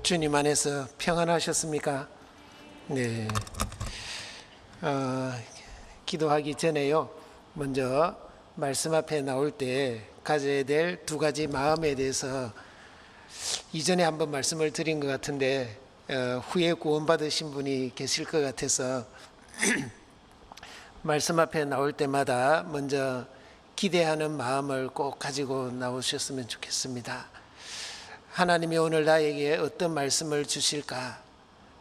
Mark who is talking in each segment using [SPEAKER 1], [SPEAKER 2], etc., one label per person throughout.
[SPEAKER 1] 주님 안에서 평안하셨습니까? 네. 기도하기 전에요. 먼저 말씀 앞에 나올 때 가져야 될 두 가지 마음에 대해서 이전에 한번 말씀을 드린 것 같은데 후에 구원받으신 분이 계실 것 같아서 말씀 앞에 나올 때마다 먼저 기대하는 마음을 꼭 가지고 나오셨으면 좋겠습니다. 하나님이 오늘 나에게 어떤 말씀을 주실까?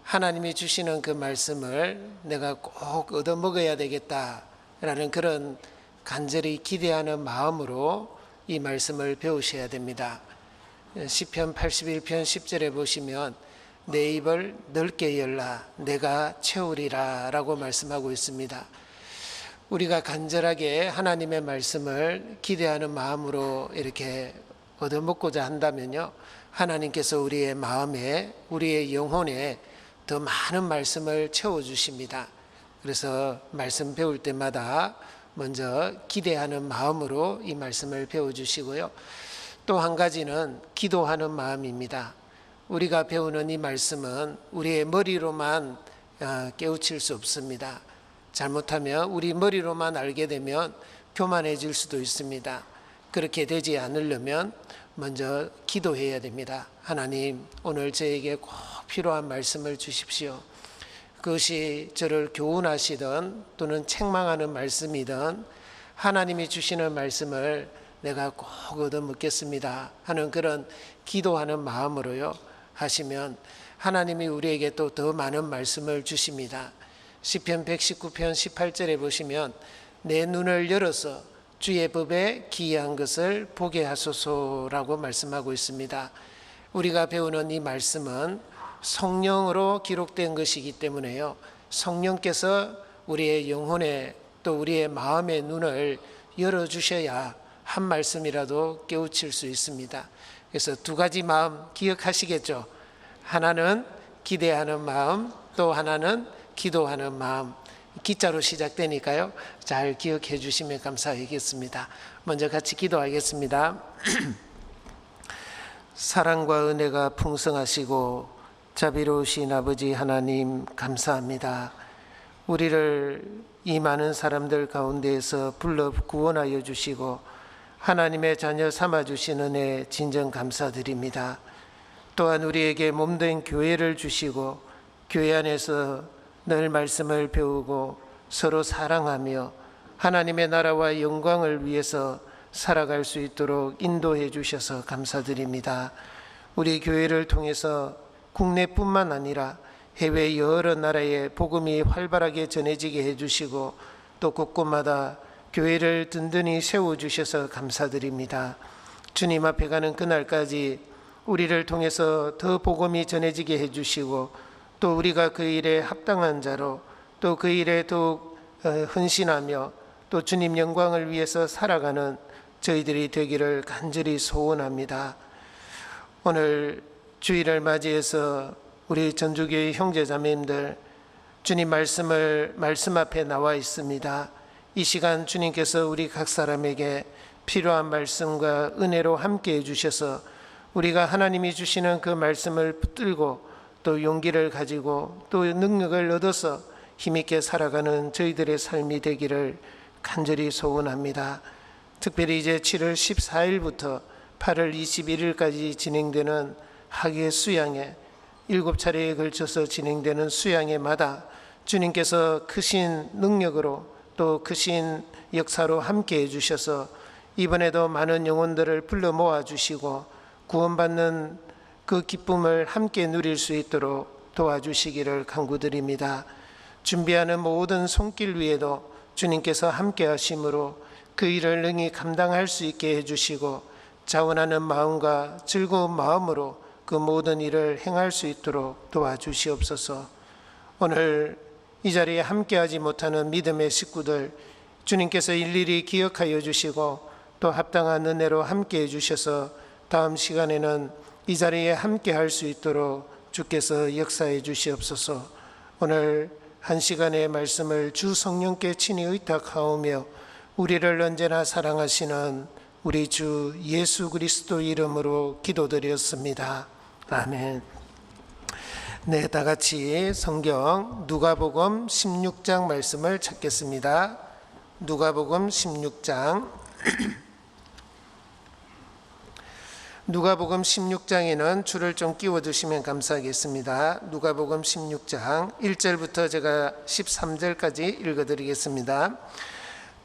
[SPEAKER 1] 하나님이 주시는 그 말씀을 내가 꼭 얻어먹어야 되겠다라는 그런 간절히 기대하는 마음으로 이 말씀을 배우셔야 됩니다. 시편 81편 10절에 보시면 내 입을 넓게 열라 내가 채우리라 라고 말씀하고 있습니다. 우리가 간절하게 하나님의 말씀을 기대하는 마음으로 이렇게 얻어먹고자 한다면요, 하나님께서 우리의 마음에, 우리의 영혼에 더 많은 말씀을 채워주십니다. 그래서 말씀 배울 때마다 먼저 기대하는 마음으로 이 말씀을 배워주시고요. 또 한 가지는 기도하는 마음입니다. 우리가 배우는 이 말씀은 우리의 머리로만 깨우칠 수 없습니다. 잘못하면 우리 머리로만 알게 되면 교만해질 수도 있습니다. 그렇게 되지 않으려면 먼저 기도해야 됩니다. 하나님, 오늘 저에게 꼭 필요한 말씀을 주십시오. 그것이 저를 교훈하시든 또는 책망하는 말씀이든 하나님이 주시는 말씀을 내가 꼭 얻어먹겠습니다 하는 그런 기도하는 마음으로요 하시면 하나님이 우리에게 또 더 많은 말씀을 주십니다. 시편 119편 18절에 보시면 내 눈을 열어서 주의 법에 기이한 것을 보게 하소서라고 말씀하고 있습니다. 우리가 배우는 이 말씀은 성령으로 기록된 것이기 때문에요, 성령께서 우리의 영혼에 또 우리의 마음의 눈을 열어주셔야 한 말씀이라도 깨우칠 수 있습니다. 그래서 두 가지 마음 기억하시겠죠? 하나는 기대하는 마음, 또 하나는 기도하는 마음. 기자로 시작되니까요, 잘 기억해 주시면 감사하겠습니다. 먼저 같이 기도하겠습니다. 사랑과 은혜가 풍성하시고 자비로우신 아버지 하나님, 감사합니다. 우리를 이 많은 사람들 가운데에서 불러 구원하여 주시고 하나님의 자녀 삼아 주신 은혜 진정 감사드립니다. 또한 우리에게 몸된 교회를 주시고 교회 안에서 늘 말씀을 배우고 서로 사랑하며 하나님의 나라와 영광을 위해서 살아갈 수 있도록 인도해 주셔서 감사드립니다. 우리 교회를 통해서 국내뿐만 아니라 해외 여러 나라에 복음이 활발하게 전해지게 해주시고 또 곳곳마다 교회를 든든히 세워주셔서 감사드립니다. 주님 앞에 가는 그날까지 우리를 통해서 더 복음이 전해지게 해주시고 또 우리가 그 일에 합당한 자로 또 그 일에 더욱 헌신하며 또 주님 영광을 위해서 살아가는 저희들이 되기를 간절히 소원합니다. 오늘 주일을 맞이해서 우리 전주교회 형제자매님들 주님 말씀 앞에 나와 있습니다. 이 시간 주님께서 우리 각 사람에게 필요한 말씀과 은혜로 함께 해주셔서 우리가 하나님이 주시는 그 말씀을 붙들고 또 용기를 가지고 또 능력을 얻어서 힘있게 살아가는 저희들의 삶이 되기를 간절히 소원합니다. 특별히 이제 7월 14일부터 8월 21일까지 진행되는 학예 수양회, 7차례에 걸쳐서 진행되는 수양회마다 주님께서 크신 능력으로 또 크신 역사로 함께 해주셔서 이번에도 많은 영혼들을 불러 모아주시고 구원받는 그 기쁨을 함께 누릴 수 있도록 도와주시기를 간구드립니다. 준비하는 모든 손길 위에도 주님께서 함께 하심으로 그 일을 능히 감당할 수 있게 해주시고 자원하는 마음과 즐거운 마음으로 그 모든 일을 행할 수 있도록 도와주시옵소서. 오늘 이 자리에 함께하지 못하는 믿음의 식구들 주님께서 일일이 기억하여 주시고 또 합당한 은혜로 함께해 주셔서 다음 시간에는 이 자리에 함께할 수 있도록 주께서 역사해 주시옵소서. 오늘 한 시간의 말씀을 주 성령께 친히 의탁하오며 우리를 언제나 사랑하시는 우리 주 예수 그리스도 이름으로 기도드렸습니다. 아멘. 네, 다 같이 성경 누가복음 16장 말씀을 찾겠습니다. 누가복음 16장. 누가복음 16장에는 줄을 좀 끼워두시면 감사하겠습니다. 누가복음 16장 1절부터 제가 13절까지 읽어드리겠습니다.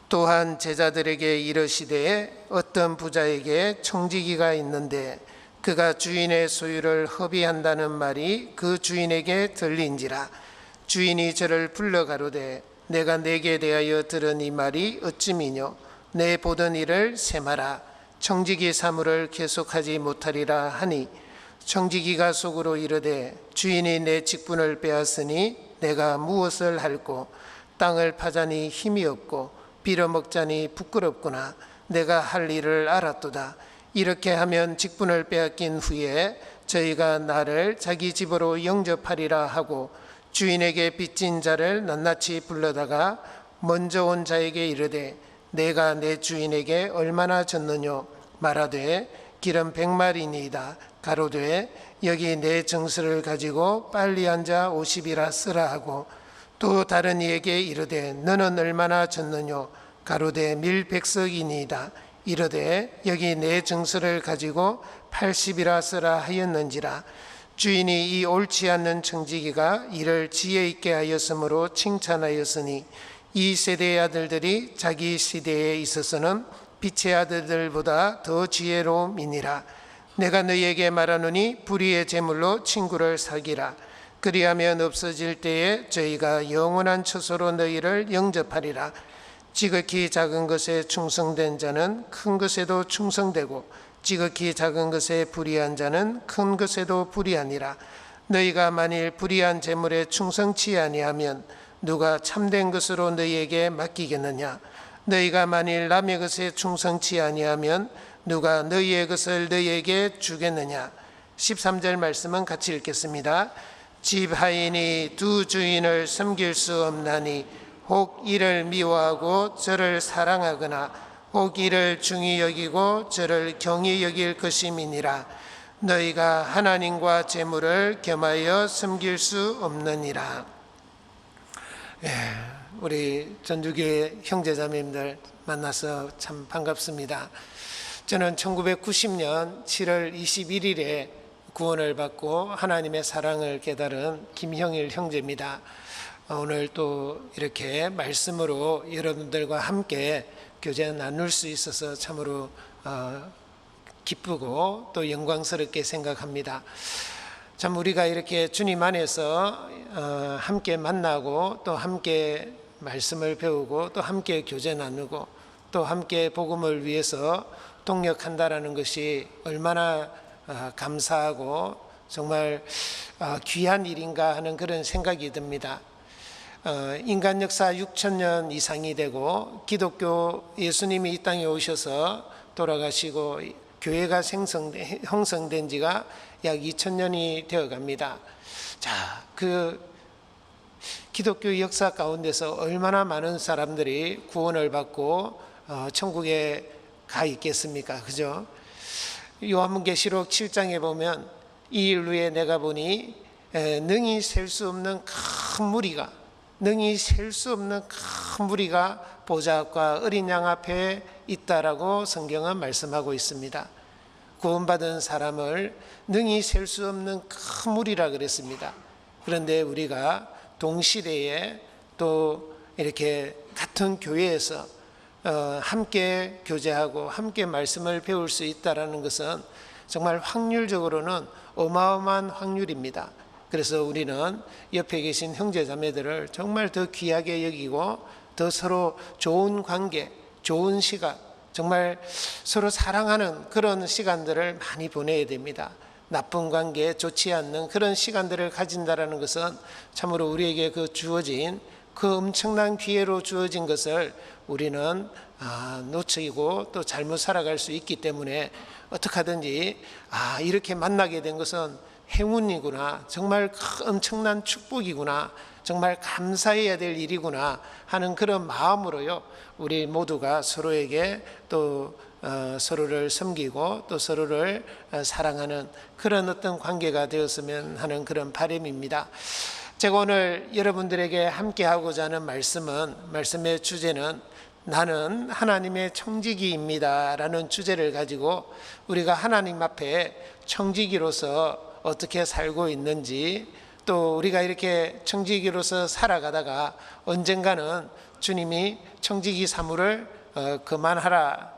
[SPEAKER 1] 또한 제자들에게 이르시되 어떤 부자에게 청지기가 있는데 그가 주인의 소유를 허비한다는 말이 그 주인에게 들린지라. 주인이 저를 불러 가로되 내가 내게 대하여 들은 이 말이 어찌미뇨. 내 보던 일을 세마라. 청지기 사물을 계속하지 못하리라 하니, 청지기가 속으로 이르되 주인이 내 직분을 빼앗으니 내가 무엇을 할꼬. 땅을 파자니 힘이 없고 빌어먹자니 부끄럽구나. 내가 할 일을 알았도다. 이렇게 하면 직분을 빼앗긴 후에 저희가 나를 자기 집으로 영접하리라 하고 주인에게 빚진 자를 낱낱이 불러다가 먼저 온 자에게 이르되 내가 내 주인에게 얼마나 졌느뇨. 말하되 기름 100마리니이다. 가로되 여기 내 정수를 가지고 빨리 앉아 50이라 쓰라 하고, 또 다른 이에게 이르되 너는 얼마나 졌느뇨. 가로되 밀 100석이니이다. 이르되 여기 내 정수를 가지고 80이라 쓰라 하였는지라. 주인이 이 옳지 않는 청지기가 이를 지혜 있게 하였으므로 칭찬하였으니, 이 세대의 아들들이 자기 시대에 있어서는 빛의 아들들보다 더 지혜로움이니라. 내가 너희에게 말하노니 불의의 재물로 친구를 사귀라. 그리하면 없어질 때에 저희가 영원한 처소로 너희를 영접하리라. 지극히 작은 것에 충성된 자는 큰 것에도 충성되고 지극히 작은 것에 불의한 자는 큰 것에도 불의하니라. 너희가 만일 불의한 재물에 충성치 아니하면 누가 참된 것으로 너희에게 맡기겠느냐. 너희가 만일 남의 것에 충성치 아니하면 누가 너희의 것을 너희에게 주겠느냐. 13절 말씀은 같이 읽겠습니다. 집 하인이 두 주인을 섬길 수 없나니 혹 이를 미워하고 저를 사랑하거나 혹 이를 중히 여기고 저를 경히 여길 것임이니라. 너희가 하나님과 재물을 겸하여 섬길 수 없느니라. 우리 전주교회 형제자매님들 만나서 참 반갑습니다. 저는 1990년 7월 21일에 구원을 받고 하나님의 사랑을 깨달은 김형일 형제입니다. 오늘 또 이렇게 말씀으로 여러분들과 함께 교제 나눌 수 있어서 참으로 기쁘고 또 영광스럽게 생각합니다. 참 우리가 이렇게 주님 안에서 함께 만나고 또 함께 말씀을 배우고 또 함께 교제 나누고 또 함께 복음을 위해서 동력한다라는 것이 얼마나 감사하고 정말 귀한 일인가 하는 그런 생각이 듭니다. 인간 역사 6,000년 이상이 되고 기독교 예수님이 이 땅에 오셔서 돌아가시고 교회가 형성된 지가 약 2,000년이 되어 갑니다. 자, 그 기독교 역사 가운데서 얼마나 많은 사람들이 구원을 받고 천국에 가 있겠습니까? 그죠? 요한계시록 7장에 보면 이 일 후에 내가 보니 능히 셀 수 없는 큰 무리가 보좌 앞과 어린 양 앞에 있다라고 성경은 말씀하고 있습니다. 구원받은 사람을 능히 셀 수 없는 큰 무리라 그랬습니다. 그런데 우리가 동시대에 또 이렇게 같은 교회에서 함께 교제하고 함께 말씀을 배울 수 있다는 것은 정말 확률적으로는 어마어마한 확률입니다. 그래서 우리는 옆에 계신 형제자매들을 정말 더 귀하게 여기고 더 서로 좋은 관계, 좋은 시간, 정말 서로 사랑하는 그런 시간들을 많이 보내야 됩니다. 나쁜 관계, 좋지 않는 그런 시간들을 가진다는 것은 참으로 우리에게 주어진 그 엄청난 기회로 주어진 것을 우리는 놓치고 또 잘못 살아갈 수 있기 때문에 어떻게 하든지 이렇게 만나게 된 것은 행운이구나, 정말 엄청난 축복이구나, 정말 감사해야 될 일이구나 하는 그런 마음으로요, 우리 모두가 서로에게 또 서로를 섬기고 또 서로를 사랑하는 그런 어떤 관계가 되었으면 하는 그런 바람입니다. 제가 오늘 여러분들에게 함께 하고자 하는 말씀의 주제는 나는 하나님의 청지기입니다 라는 주제를 가지고 우리가 하나님 앞에 청지기로서 어떻게 살고 있는지, 또 우리가 이렇게 청지기로서 살아가다가 언젠가는 주님이 청지기 사무를 그만하라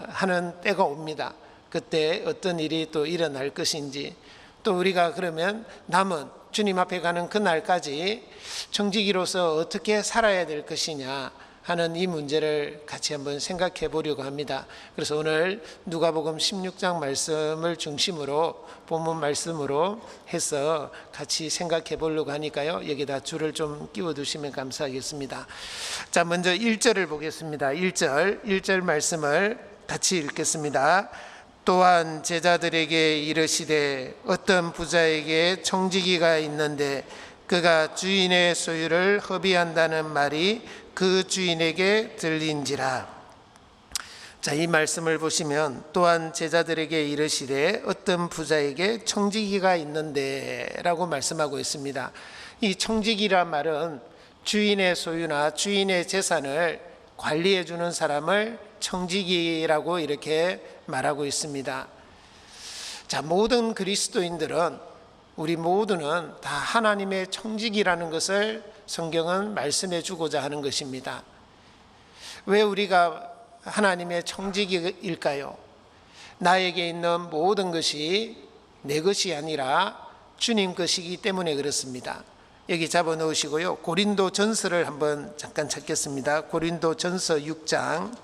[SPEAKER 1] 하는 때가 옵니다. 그때 어떤 일이 또 일어날 것인지, 또 우리가 그러면 남은 주님 앞에 가는 그날까지 청지기로서 어떻게 살아야 될 것이냐 하는 이 문제를 같이 한번 생각해 보려고 합니다. 그래서 오늘 누가복음 16장 말씀을 중심으로 본문 말씀으로 해서 같이 생각해 보려고 하니까요, 여기다 줄을 좀 끼워 두시면 감사하겠습니다. 자, 먼저 1절을 보겠습니다. 1절 말씀을 같이 읽겠습니다. 또한 제자들에게 이르시되 어떤 부자에게 청지기가 있는데 그가 주인의 소유를 허비한다는 말이 그 주인에게 들린지라. 자, 이 말씀을 보시면 또한 제자들에게 이르시되 어떤 부자에게 청지기가 있는데 라고 말씀하고 있습니다. 이 청지기란 말은 주인의 소유나 주인의 재산을 관리해 주는 사람을 청지기라고 이렇게 말하고 있습니다. 자, 모든 그리스도인들은, 우리 모두는 다 하나님의 청지기라는 것을 성경은 말씀해 주고자 하는 것입니다. 왜 우리가 하나님의 청지기일까요? 나에게 있는 모든 것이 내 것이 아니라 주님 것이기 때문에 그렇습니다. 여기 잡아 놓으시고요, 고린도 전서를 한번 잠깐 찾겠습니다. 고린도 전서 6장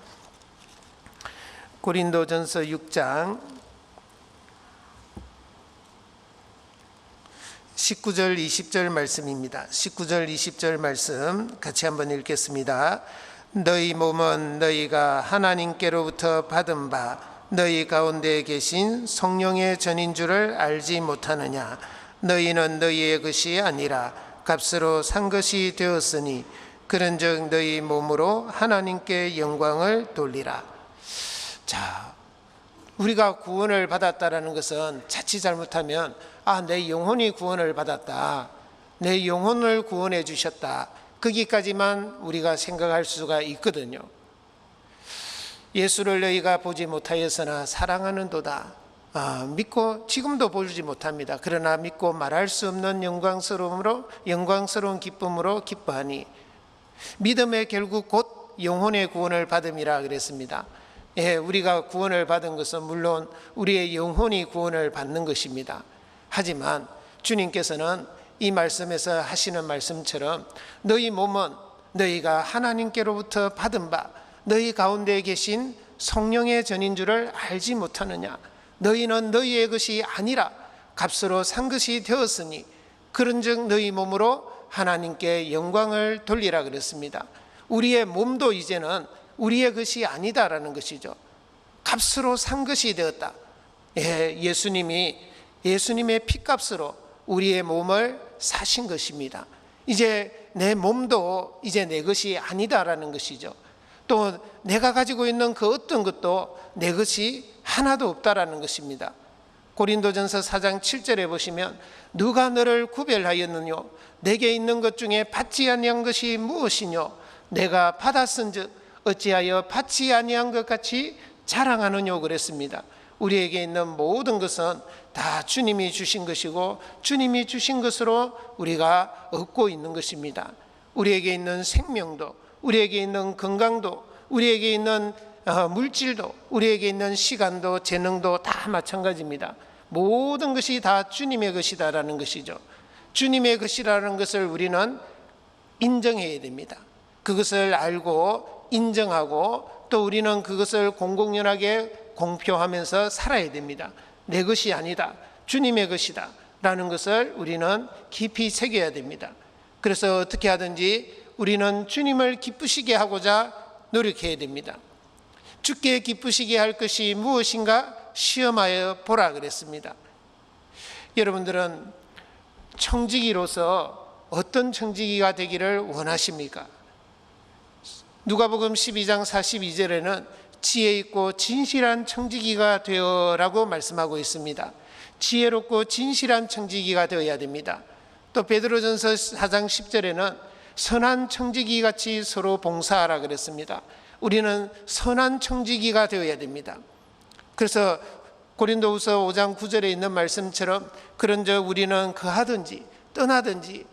[SPEAKER 1] 19절 20절 말씀입니다. 19절 20절 말씀 같이 한번 읽겠습니다. 너희 몸은 너희가 하나님께로부터 받은 바 너희 가운데 계신 성령의 전인 줄을 알지 못하느냐. 너희는 너희의 것이 아니라 값으로 산 것이 되었으니 그런즉 너희 몸으로 하나님께 영광을 돌리라. 자, 우리가 구원을 받았다라는 것은 자칫 잘못하면 내 영혼이 구원을 받았다, 내 영혼을 구원해 주셨다, 거기까지만 우리가 생각할 수가 있거든요. 예수를 너희가 보지 못하였으나 사랑하는도다. 믿고 지금도 보지 못합니다. 그러나 믿고 말할 수 없는 영광스러운 기쁨으로 기뻐하니 믿음의 결국 곧 영혼의 구원을 받음이라 그랬습니다. 우리가 구원을 받은 것은 물론 우리의 영혼이 구원을 받는 것입니다. 하지만 주님께서는 이 말씀에서 하시는 말씀처럼 너희 몸은 너희가 하나님께로부터 받은 바 너희 가운데 계신 성령의 전인 줄을 알지 못하느냐. 너희는 너희의 것이 아니라 값으로 산 것이 되었으니 그런즉 너희 몸으로 하나님께 영광을 돌리라 그랬습니다. 우리의 몸도 이제는 우리의 것이 아니다라는 것이죠. 값으로 산 것이 되었다. 예수님의 피값으로 우리의 몸을 사신 것입니다. 이제 내 몸도 이제 내 것이 아니다라는 것이죠. 또 내가 가지고 있는 그 어떤 것도 내 것이 하나도 없다라는 것입니다. 고린도전서 4장 7절에 보시면 누가 너를 구별하였느뇨? 내게 있는 것 중에 받지 아니한 것이 무엇이뇨? 내가 받았은즉 어찌하여 받지 아니한 것 같이 자랑하느뇨? 그랬습니다. 우리에게 있는 모든 것은 다 주님이 주신 것이고 주님이 주신 것으로 우리가 얻고 있는 것입니다. 우리에게 있는 생명도, 우리에게 있는 건강도, 우리에게 있는 물질도, 우리에게 있는 시간도, 재능도 다 마찬가지입니다. 모든 것이 다 주님의 것이다라는 것이죠. 주님의 것이라는 것을 우리는 인정해야 됩니다. 그것을 알고 인정하고 또 우리는 그것을 공공연하게 공표하면서 살아야 됩니다. 내 것이 아니다, 주님의 것이다 라는 것을 우리는 깊이 새겨야 됩니다. 그래서 어떻게 하든지 우리는 주님을 기쁘시게 하고자 노력해야 됩니다. 주께 기쁘시게 할 것이 무엇인가 시험하여 보라 그랬습니다. 여러분들은 청지기로서 어떤 청지기가 되기를 원하십니까? 누가복음 12장 42절에는 지혜 있고 진실한 청지기가 되어라고 말씀하고 있습니다. 지혜롭고 진실한 청지기가 되어야 됩니다. 또 베드로전서 4장 10절에는 선한 청지기 같이 서로 봉사하라 그랬습니다. 우리는 선한 청지기가 되어야 됩니다. 그래서 고린도후서 5장 9절에 있는 말씀처럼 그런즉 우리는 거하든지 떠나든지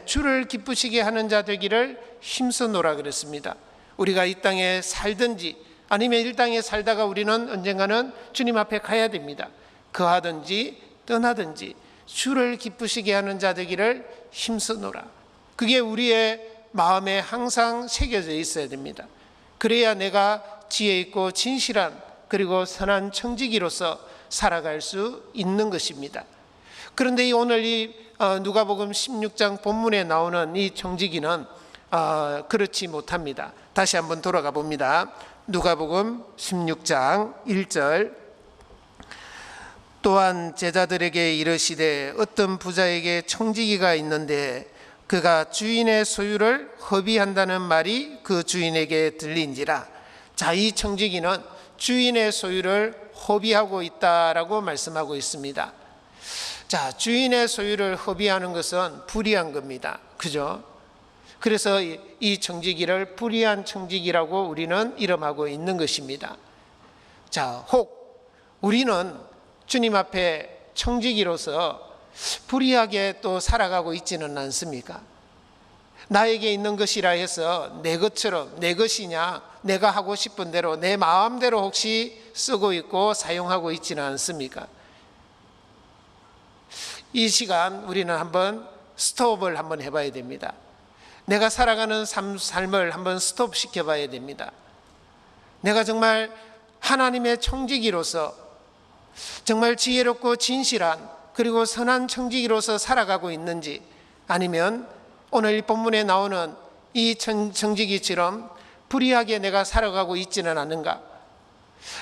[SPEAKER 1] 주를 기쁘시게 하는 자 되기를 힘써노라 그랬습니다. 우리가 이 땅에 살든지 아니면 이 땅에 살다가 우리는 언젠가는 주님 앞에 가야 됩니다. 거하든지 떠나든지 주를 기쁘시게 하는 자 되기를 힘써노라. 그게 우리의 마음에 항상 새겨져 있어야 됩니다. 그래야 내가 지혜 있고 진실한 그리고 선한 청지기로서 살아갈 수 있는 것입니다. 그런데 오늘 이 누가복음 16장 본문에 나오는 이 청지기는 그렇지 못합니다. 다시 한번 돌아가 봅니다. 누가복음 16장 1절 또한 제자들에게 이르시되 어떤 부자에게 청지기가 있는데 그가 주인의 소유를 허비한다는 말이 그 주인에게 들린지라. 자, 이 청지기는 주인의 소유를 허비하고 있다라고 말씀하고 있습니다. 자, 주인의 소유를 허비하는 것은 불의한 겁니다. 그죠? 그래서 이 청지기를 불의한 청지기라고 우리는 이름하고 있는 것입니다. 자, 혹 우리는 주님 앞에 청지기로서 불의하게 또 살아가고 있지는 않습니까? 나에게 있는 것이라 해서 내 것처럼 내 것이냐 내가 하고 싶은 대로 내 마음대로 혹시 쓰고 있고 사용하고 있지는 않습니까? 이 시간 우리는 한번 스톱을 한번 해봐야 됩니다. 내가 살아가는 삶을 한번 스톱 시켜봐야 됩니다. 내가 정말 하나님의 청지기로서 정말 지혜롭고 진실한 그리고 선한 청지기로서 살아가고 있는지, 아니면 오늘 이 본문에 나오는 이 청지기처럼 불의하게 내가 살아가고 있지는 않는가?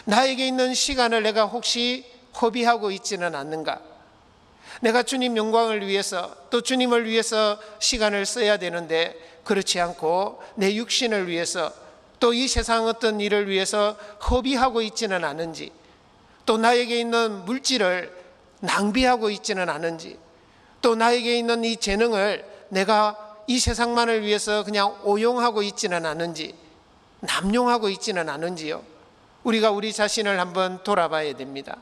[SPEAKER 1] 나에게 있는 시간을 내가 혹시 허비하고 있지는 않는가? 내가 주님 영광을 위해서 또 주님을 위해서 시간을 써야 되는데 그렇지 않고 내 육신을 위해서 또 이 세상 어떤 일을 위해서 허비하고 있지는 않은지, 또 나에게 있는 물질을 낭비하고 있지는 않은지, 또 나에게 있는 이 재능을 내가 이 세상만을 위해서 그냥 오용하고 있지는 않은지, 남용하고 있지는 않은지요. 우리가 우리 자신을 한번 돌아봐야 됩니다.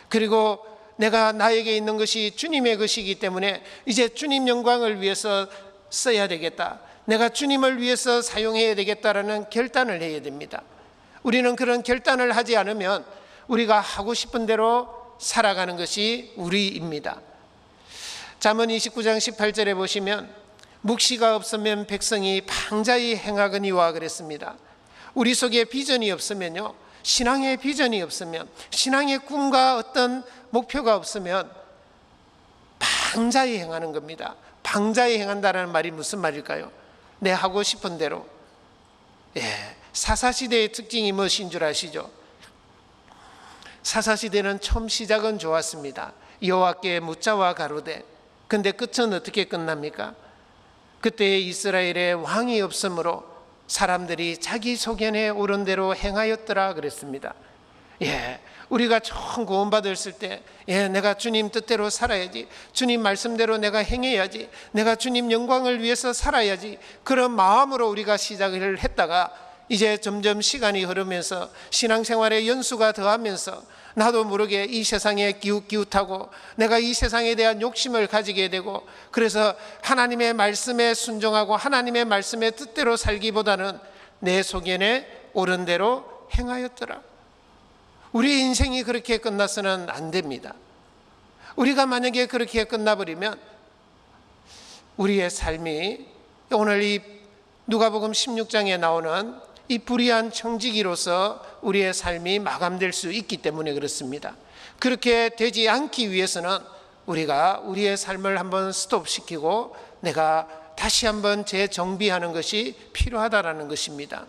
[SPEAKER 1] 그리고 내가 나에게 있는 것이 주님의 것이기 때문에 이제 주님 영광을 위해서 써야 되겠다, 내가 주님을 위해서 사용해야 되겠다라는 결단을 해야 됩니다. 우리는 그런 결단을 하지 않으면 우리가 하고 싶은 대로 살아가는 것이 우리입니다. 잠언 29장 18절에 보시면 묵시가 없으면 백성이 방자히 행하거니와 그랬습니다. 우리 속에 비전이 없으면요, 신앙의 비전이 없으면, 신앙의 꿈과 어떤 목표가 없으면 방자히 행하는 겁니다. 방자히 행한다는 말이 무슨 말일까요? 내 하고 싶은 대로. 사사시대의 특징이 무엇인 줄 아시죠? 사사시대는 처음 시작은 좋았습니다. 여호와께 묻자와 가로되. 근데 끝은 어떻게 끝납니까? 그때 이스라엘에 왕이 없으므로 사람들이 자기 소견에 옳은 대로 행하였더라 그랬습니다. 우리가 처음 구원받았을 때 내가 주님 뜻대로 살아야지, 주님 말씀대로 내가 행해야지, 내가 주님 영광을 위해서 살아야지, 그런 마음으로 우리가 시작을 했다가 이제 점점 시간이 흐르면서 신앙생활의 연수가 더하면서 나도 모르게 이 세상에 기웃기웃하고 내가 이 세상에 대한 욕심을 가지게 되고, 그래서 하나님의 말씀에 순종하고 하나님의 말씀의 뜻대로 살기보다는 내 소견에 옳은 대로 행하였더라. 우리 인생이 그렇게 끝나서는 안 됩니다. 우리가 만약에 그렇게 끝나버리면 우리의 삶이 오늘 이 누가복음 16장에 나오는 이 불의한 청지기로서 우리의 삶이 마감될 수 있기 때문에 그렇습니다. 그렇게 되지 않기 위해서는 우리가 우리의 삶을 한번 스톱시키고 내가 다시 한번 재정비하는 것이 필요하다라는 것입니다.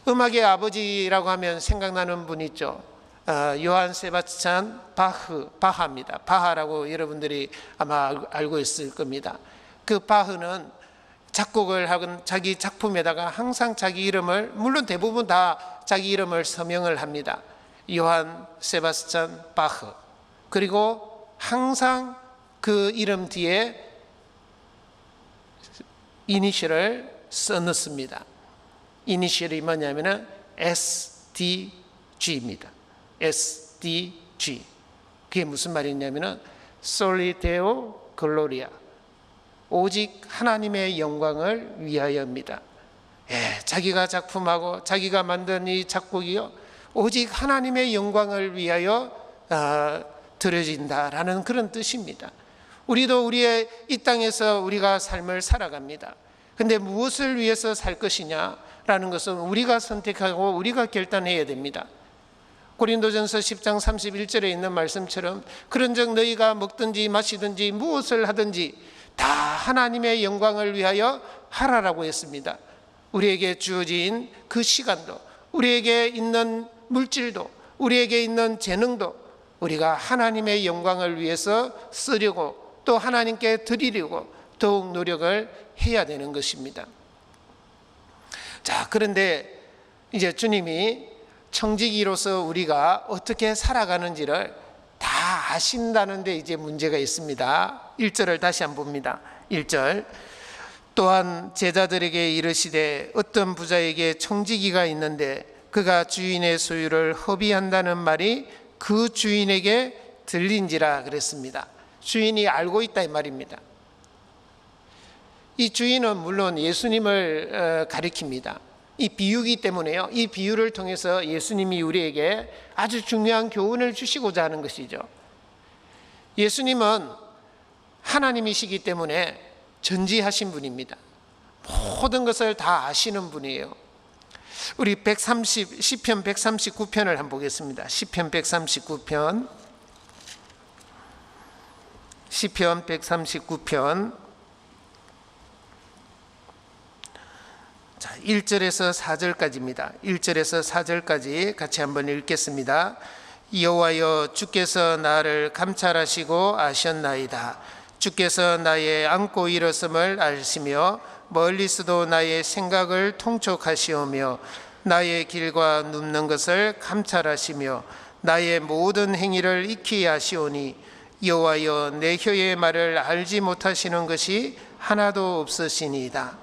[SPEAKER 1] 음악의 아버지라고 하면 생각나는 분 있죠. 요한 세바스찬 바하입니다. 바하라고 여러분들이 아마 알고 있을 겁니다. 그 바흐는 작곡을 하건 자기 작품에다가 항상 자기 이름을, 물론 대부분 다 자기 이름을 서명을 합니다. 요한 세바스찬 바흐. 그리고 항상 그 이름 뒤에 이니셜을 써넣습니다. 이니셜이 뭐냐면은 SDG입니다. SDG. 그게 무슨 말이냐면은 Soli Deo Gloria. 오직 하나님의 영광을 위하여입니다. 자기가 작품하고 자기가 만든 이 작곡이요, 오직 하나님의 영광을 위하여 드려진다라는 그런 뜻입니다. 우리도 우리의 이 땅에서 우리가 삶을 살아갑니다. 근데 무엇을 위해서 살 것이냐라는 것은 우리가 선택하고 우리가 결단해야 됩니다. 고린도전서 10장 31절에 있는 말씀처럼 그런즉 너희가 먹든지 마시든지 무엇을 하든지 다 하나님의 영광을 위하여 하라라고 했습니다. 우리에게 주어진 그 시간도, 우리에게 있는 물질도, 우리에게 있는 재능도 우리가 하나님의 영광을 위해서 쓰려고, 또 하나님께 드리려고 더욱 노력을 해야 되는 것입니다. 자, 그런데 이제 주님이 청지기로서 우리가 어떻게 살아가는지를 다 아신다는데 이제 문제가 있습니다. 1절을 다시 한번 봅니다. 1절. 또한 제자들에게 이르시되 어떤 부자에게 청지기가 있는데 그가 주인의 소유를 허비한다는 말이 그 주인에게 들린지라 그랬습니다. 주인이 알고 있다 이 말입니다. 이 주인은 물론 예수님을 가리킵니다. 이 비유이기 때문에요. 이 비유를 통해서 예수님이 우리에게 아주 중요한 교훈을 주시고자 하는 것이죠. 예수님은 하나님이시기 때문에 전지하신 분입니다. 모든 것을 다 아시는 분이에요. 우리 시편 139편을 한번 보겠습니다. 시편 139편. 시편 139편. 자, 1절에서 4절까지입니다. 1절에서 4절까지 같이 한번 읽겠습니다. 여호와여, 주께서 나를 감찰하시고 아셨나이다. 주께서 나의 안고 일어섬을 아시며 멀리서도 나의 생각을 통촉하시오며 나의 길과 눕는 것을 감찰하시며 나의 모든 행위를 익히 아시오니 여호와여, 내 혀의 말을 알지 못하시는 것이 하나도 없으시니이다.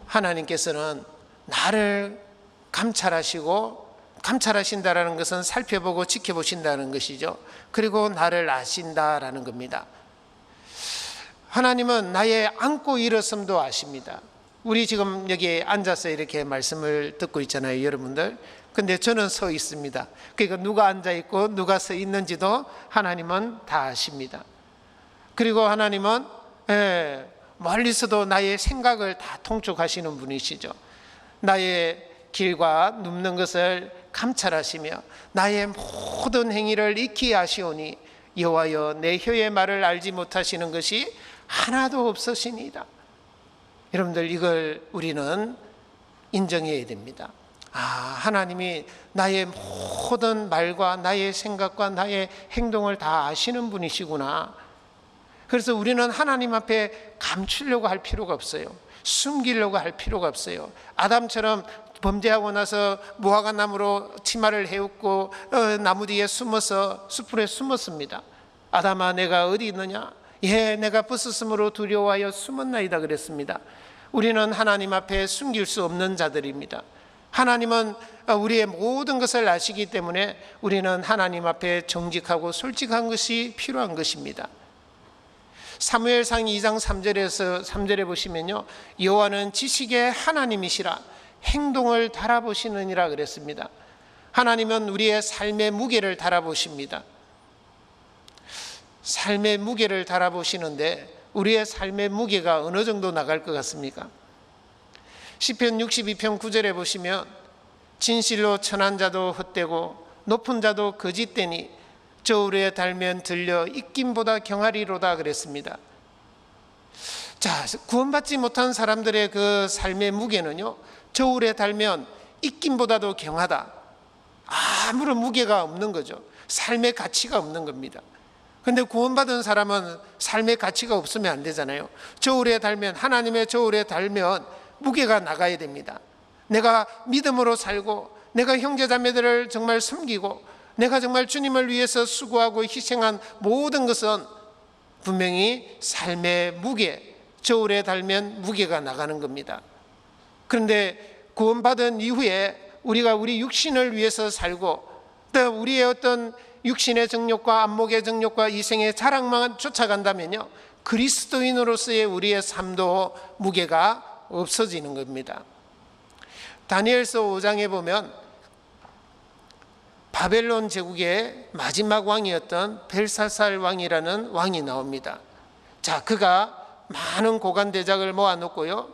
[SPEAKER 1] 하나님께서는 나를 감찰하신다라는 것은 살펴보고 지켜보신다는 것이죠. 그리고 나를 아신다라는 겁니다. 하나님은 나의 앉고 일어섬도 아십니다. 우리 지금 여기 앉아서 이렇게 말씀을 듣고 있잖아요, 여러분들. 근데 저는 서 있습니다. 그러니까 누가 앉아 있고 누가 서 있는지도 하나님은 다 아십니다. 그리고 하나님은 멀리서도 나의 생각을 다 통촉하시는 분이시죠. 나의 길과 눕는 것을 감찰하시며 나의 모든 행위를 익히 아시오니 여호와여, 내 혀의 말을 알지 못하시는 것이 하나도 없으시니이다. 여러분들, 이걸 우리는 인정해야 됩니다. 하나님이 나의 모든 말과 나의 생각과 나의 행동을 다 아시는 분이시구나. 그래서 우리는 하나님 앞에 감추려고 할 필요가 없어요. 숨기려고 할 필요가 없어요. 아담처럼 범죄하고 나서 무화과 나무로 치마를 해웃고 나무 뒤에 숨어서 숯불에 숨었습니다. 아담아, 내가 어디 있느냐? 내가 벗었으므로 두려워하여 숨었나이다 그랬습니다. 우리는 하나님 앞에 숨길 수 없는 자들입니다. 하나님은 우리의 모든 것을 아시기 때문에 우리는 하나님 앞에 정직하고 솔직한 것이 필요한 것입니다. 사무엘상 2장 3절에 보시면요, 여호와는 지식의 하나님이시라 행동을 달아보시느니라 그랬습니다. 하나님은 우리의 삶의 무게를 달아보십니다. 삶의 무게를 달아보시는데 우리의 삶의 무게가 어느 정도 나갈 것 같습니까? 시편 62편 9절에 보시면 진실로 천한 자도 헛되고 높은 자도 거짓되니 저울에 달면 들려 익김보다 경하리로다 그랬습니다. 자, 구원받지 못한 사람들의 그 삶의 무게는요, 저울에 달면 익김보다도 경하다. 아무런 무게가 없는 거죠. 삶의 가치가 없는 겁니다. 근데 구원받은 사람은 삶의 가치가 없으면 안 되잖아요. 저울에 달면, 하나님의 저울에 달면 무게가 나가야 됩니다. 내가 믿음으로 살고, 내가 형제자매들을 정말 섬기고, 내가 정말 주님을 위해서 수고하고 희생한 모든 것은 분명히 삶의 무게, 저울에 달면 무게가 나가는 겁니다. 그런데 구원받은 이후에 우리가 우리 육신을 위해서 살고, 또 우리의 어떤 육신의 정욕과 안목의 정욕과 이생의 자랑만 쫓아간다면요, 그리스도인으로서의 우리의 삶도 무게가 없어지는 겁니다. 다니엘서 5장에 보면 바벨론 제국의 마지막 왕이었던 벨사살 왕이라는 왕이 나옵니다. 자, 그가 많은 고관대작을 모아놓고요,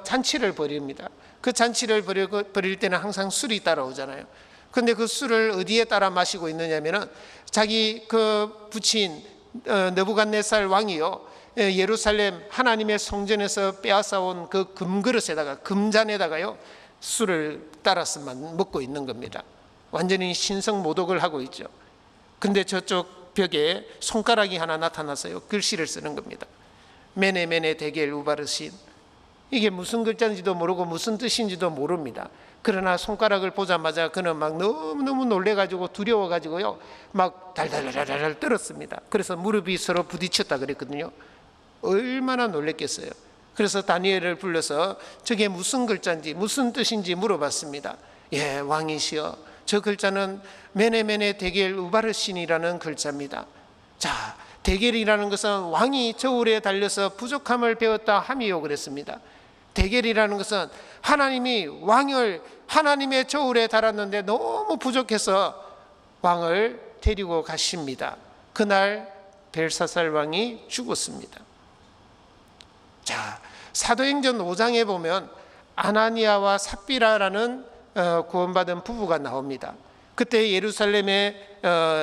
[SPEAKER 1] 잔치를 벌입니다. 그 잔치를 벌일 때는 항상 술이 따라오잖아요. 근데 그 술을 어디에 따라 마시고 있느냐면은 자기 그 부친 느부갓네살 왕이요, 예루살렘 하나님의 성전에서 빼앗아온 그 금그릇에다가, 금잔에다가요, 술을 따라서 먹고 있는 겁니다. 완전히 신성모독을 하고 있죠. 근데 저쪽 벽에 손가락이 하나 나타나서요, 글씨를 쓰는 겁니다. 메네 데겔 우바르신. 이게 무슨 글자인지도 모르고 무슨 뜻인지도 모릅니다. 그러나 손가락을 보자마자 그는 막 너무너무 놀래가지고 두려워가지고요, 막 달달달달 떨었습니다. 그래서 무릎이 서로 부딪혔다 그랬거든요. 얼마나 놀랬겠어요. 그래서 다니엘을 불러서 저게 무슨 글자인지 무슨 뜻인지 물어봤습니다. 예, 왕이시여, 저 글자는 메네 데겔 우바르신이라는 글자입니다. 자, 데겔이라는 것은 왕이 저울에 달려서 부족함을 배웠다 함이요 그랬습니다. 데겔이라는 것은 하나님이 왕을 하나님의 저울에 달았는데 너무 부족해서 왕을 데리고 가십니다. 그날 벨사살 왕이 죽었습니다. 자, 사도행전 5장에 보면 아나니아와 삽비라라는 구원받은 부부가 나옵니다. 그때 예루살렘에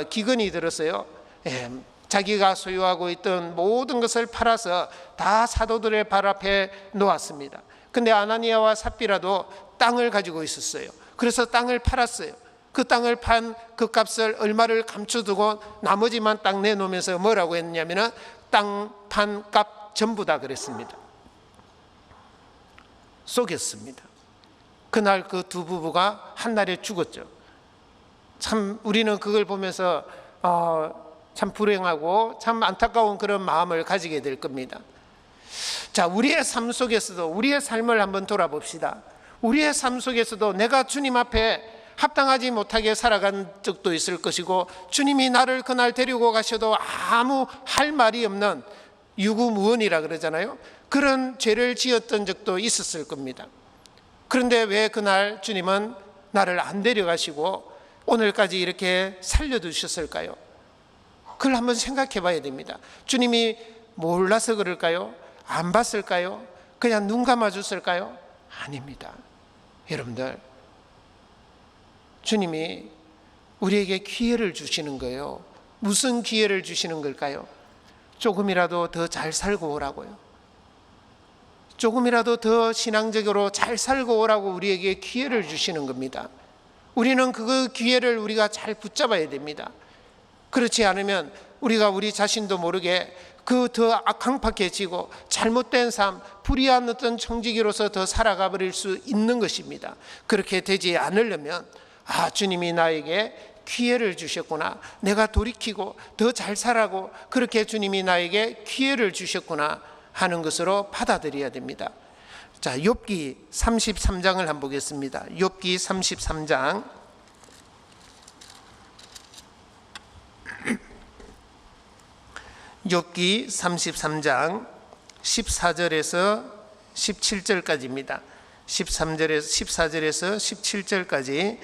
[SPEAKER 1] 기근이 들었어요. 자기가 소유하고 있던 모든 것을 팔아서 다 사도들의 발 앞에 놓았습니다. 근데 아나니아와 삽비라도 땅을 가지고 있었어요. 그래서 땅을 팔았어요. 그 땅을 판 그 값을 얼마를 감춰두고 나머지만 땅 내놓으면서 뭐라고 했냐면 땅 판 값 전부 다 그랬습니다. 속였습니다. 그날 그 두 부부가 한날에 죽었죠. 참 우리는 그걸 보면서 참 불행하고 참 안타까운 그런 마음을 가지게 될 겁니다. 자, 우리의 삶 속에서도 우리의 삶을 한번 돌아봅시다. 우리의 삶 속에서도 내가 주님 앞에 합당하지 못하게 살아간 적도 있을 것이고, 주님이 나를 그날 데리고 가셔도 아무 할 말이 없는 유구무원이라 그러잖아요. 그런 죄를 지었던 적도 있었을 겁니다. 그런데 왜 그날 주님은 나를 안 데려가시고 오늘까지 이렇게 살려두셨을까요? 그걸 한번 생각해 봐야 됩니다. 주님이 몰라서 그럴까요? 안 봤을까요? 그냥 눈 감아줬을까요? 아닙니다. 여러분들, 주님이 우리에게 기회를 주시는 거예요. 무슨 기회를 주시는 걸까요? 조금이라도 더 잘 살고 오라고요. 조금이라도 더 신앙적으로 잘 살고 오라고 우리에게 기회를 주시는 겁니다. 우리는 그 기회를 우리가 잘 붙잡아야 됩니다. 그렇지 않으면 우리가 우리 자신도 모르게 그 더 강팍해지고 잘못된 삶, 불의한 어떤 청지기로서 더 살아가 버릴 수 있는 것입니다. 그렇게 되지 않으려면 주님이 나에게 기회를 주셨구나, 내가 돌이키고 더 잘 살아고 그렇게 주님이 나에게 기회를 주셨구나 하는 것으로 받아들여야 됩니다. 자, 욥기 33장을 한번 보겠습니다. 욥기 33장 욥기 33장 14절에서 17절까지입니다. 14절에서 17절까지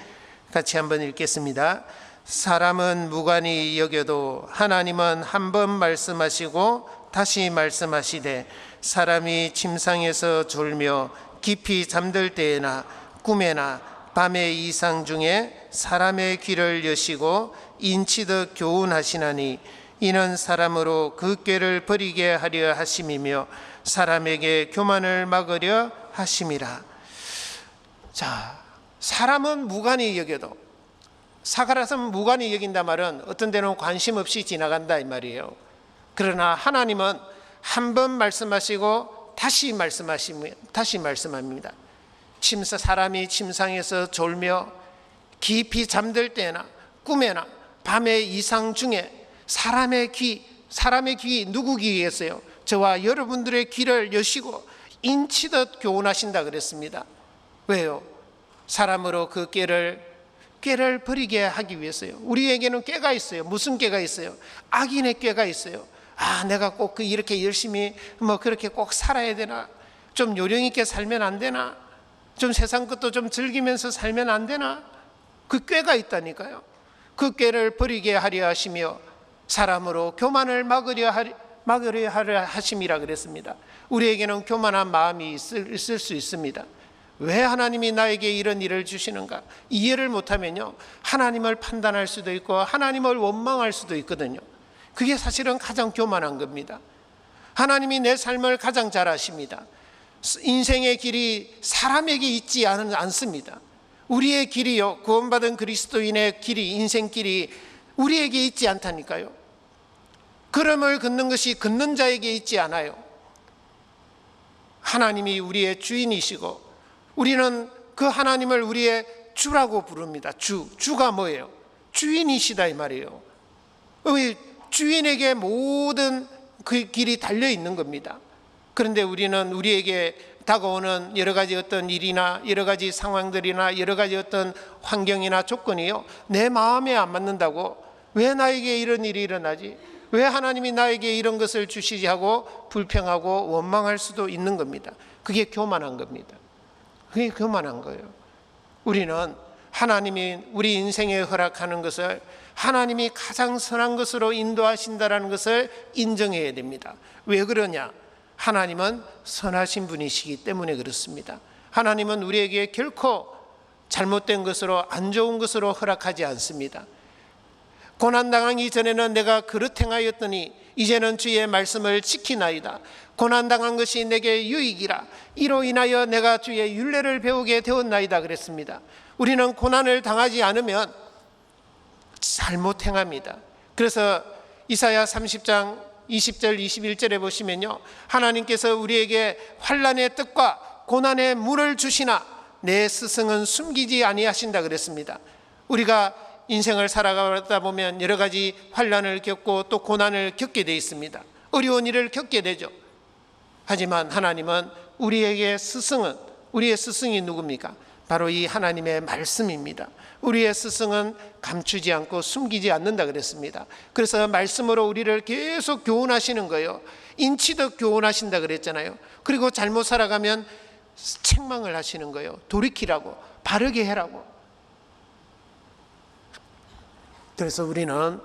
[SPEAKER 1] 같이 한번 읽겠습니다. 사람은 무관히 여겨도 하나님은 한 번 말씀하시고 다시 말씀하시되, 사람이 침상에서 졸며 깊이 잠들 때에나 꿈에나 밤의 이상 중에 사람의 귀를 여시고 인치듯 교훈하시나니, 이는 사람으로 그 꾀를 버리게 하려 하심이며 사람에게 교만을 막으려 하심이라. 자, 사람은 무관히 여겨도, 사가라서 무관히 여긴다 말은 어떤 데는 관심 없이 지나간다 이 말이에요. 그러나 하나님은 한 번 말씀하시고 다시 말씀합니다. 사람이 침상에서 졸며 깊이 잠들 때나 꿈에나 밤의 이상 중에 사람의 귀 누구 귀겠어요? 저와 여러분들의 귀를 여시고 인치듯 교훈하신다 그랬습니다. 왜요? 사람으로 그 꾀를 버리게 하기 위해서요. 우리에게는 꾀가 있어요. 무슨 꾀가 있어요? 악인의 꾀가 있어요. 내가 꼭 이렇게 열심히 그렇게 꼭 살아야 되나? 좀 요령 있게 살면 안 되나? 좀 세상 것도 좀 즐기면서 살면 안 되나? 그 꾀가 있다니까요. 그 꾀를 버리게 하려 하시며 사람으로 교만을 막으려 하려 하심이라 그랬습니다. 우리에게는 교만한 마음이 있을 수 있습니다. 왜 하나님이 나에게 이런 일을 주시는가? 이해를 못하면요, 하나님을 판단할 수도 있고 하나님을 원망할 수도 있거든요. 그게 사실은 가장 교만한 겁니다. 하나님이 내 삶을 가장 잘 아십니다. 인생의 길이 사람에게 있지 않습니다. 우리의 길이요, 구원받은 그리스도인의 길이, 인생 길이 우리에게 있지 않다니까요. 걸음을 걷는 것이 걷는 자에게 있지 않아요. 하나님이 우리의 주인이시고 우리는 그 하나님을 우리의 주라고 부릅니다. 주가 뭐예요? 주인이시다 이 말이에요. 주인에게 모든 그 길이 달려 있는 겁니다. 그런데 우리는 우리에게 다가오는 여러 가지 어떤 일이나 여러 가지 상황들이나 여러 가지 어떤 환경이나 조건이요, 내 마음에 안 맞는다고 왜 나에게 이런 일이 일어나지? 왜 하나님이 나에게 이런 것을 주시지 하고 불평하고 원망할 수도 있는 겁니다. 그게 교만한 겁니다. 그게 교만한 거예요. 우리는 하나님이 우리 인생에 허락하는 것을 하나님이 가장 선한 것으로 인도하신다는 것을 인정해야 됩니다. 왜 그러냐? 하나님은 선하신 분이시기 때문에 그렇습니다. 하나님은 우리에게 결코 잘못된 것으로, 안 좋은 것으로 허락하지 않습니다. 고난당하기 전에는 내가 그릇 행하였더니 이제는 주의 말씀을 지키나이다. 고난당한 것이 내게 유익이라. 이로 인하여 내가 주의 율례를 배우게 되었나이다 그랬습니다. 우리는 고난을 당하지 않으면 잘못 행합니다. 그래서 이사야 30장 20절 21절에 보시면요, 하나님께서 우리에게 환난의 뜻과 고난의 물을 주시나 내 스승은 숨기지 아니하신다 그랬습니다. 우리가 인생을 살아가다 보면 여러 가지 환난을 겪고 또 고난을 겪게 돼 있습니다. 어려운 일을 겪게 되죠. 하지만 하나님은 우리의 스승이 누굽니까? 바로 이 하나님의 말씀입니다. 우리의 스승은 감추지 않고 숨기지 않는다 그랬습니다. 그래서 말씀으로 우리를 계속 교훈하시는 거예요. 인치듯 교훈하신다 그랬잖아요. 그리고 잘못 살아가면 책망을 하시는 거예요. 돌이키라고, 바르게 해라고. 그래서 우리는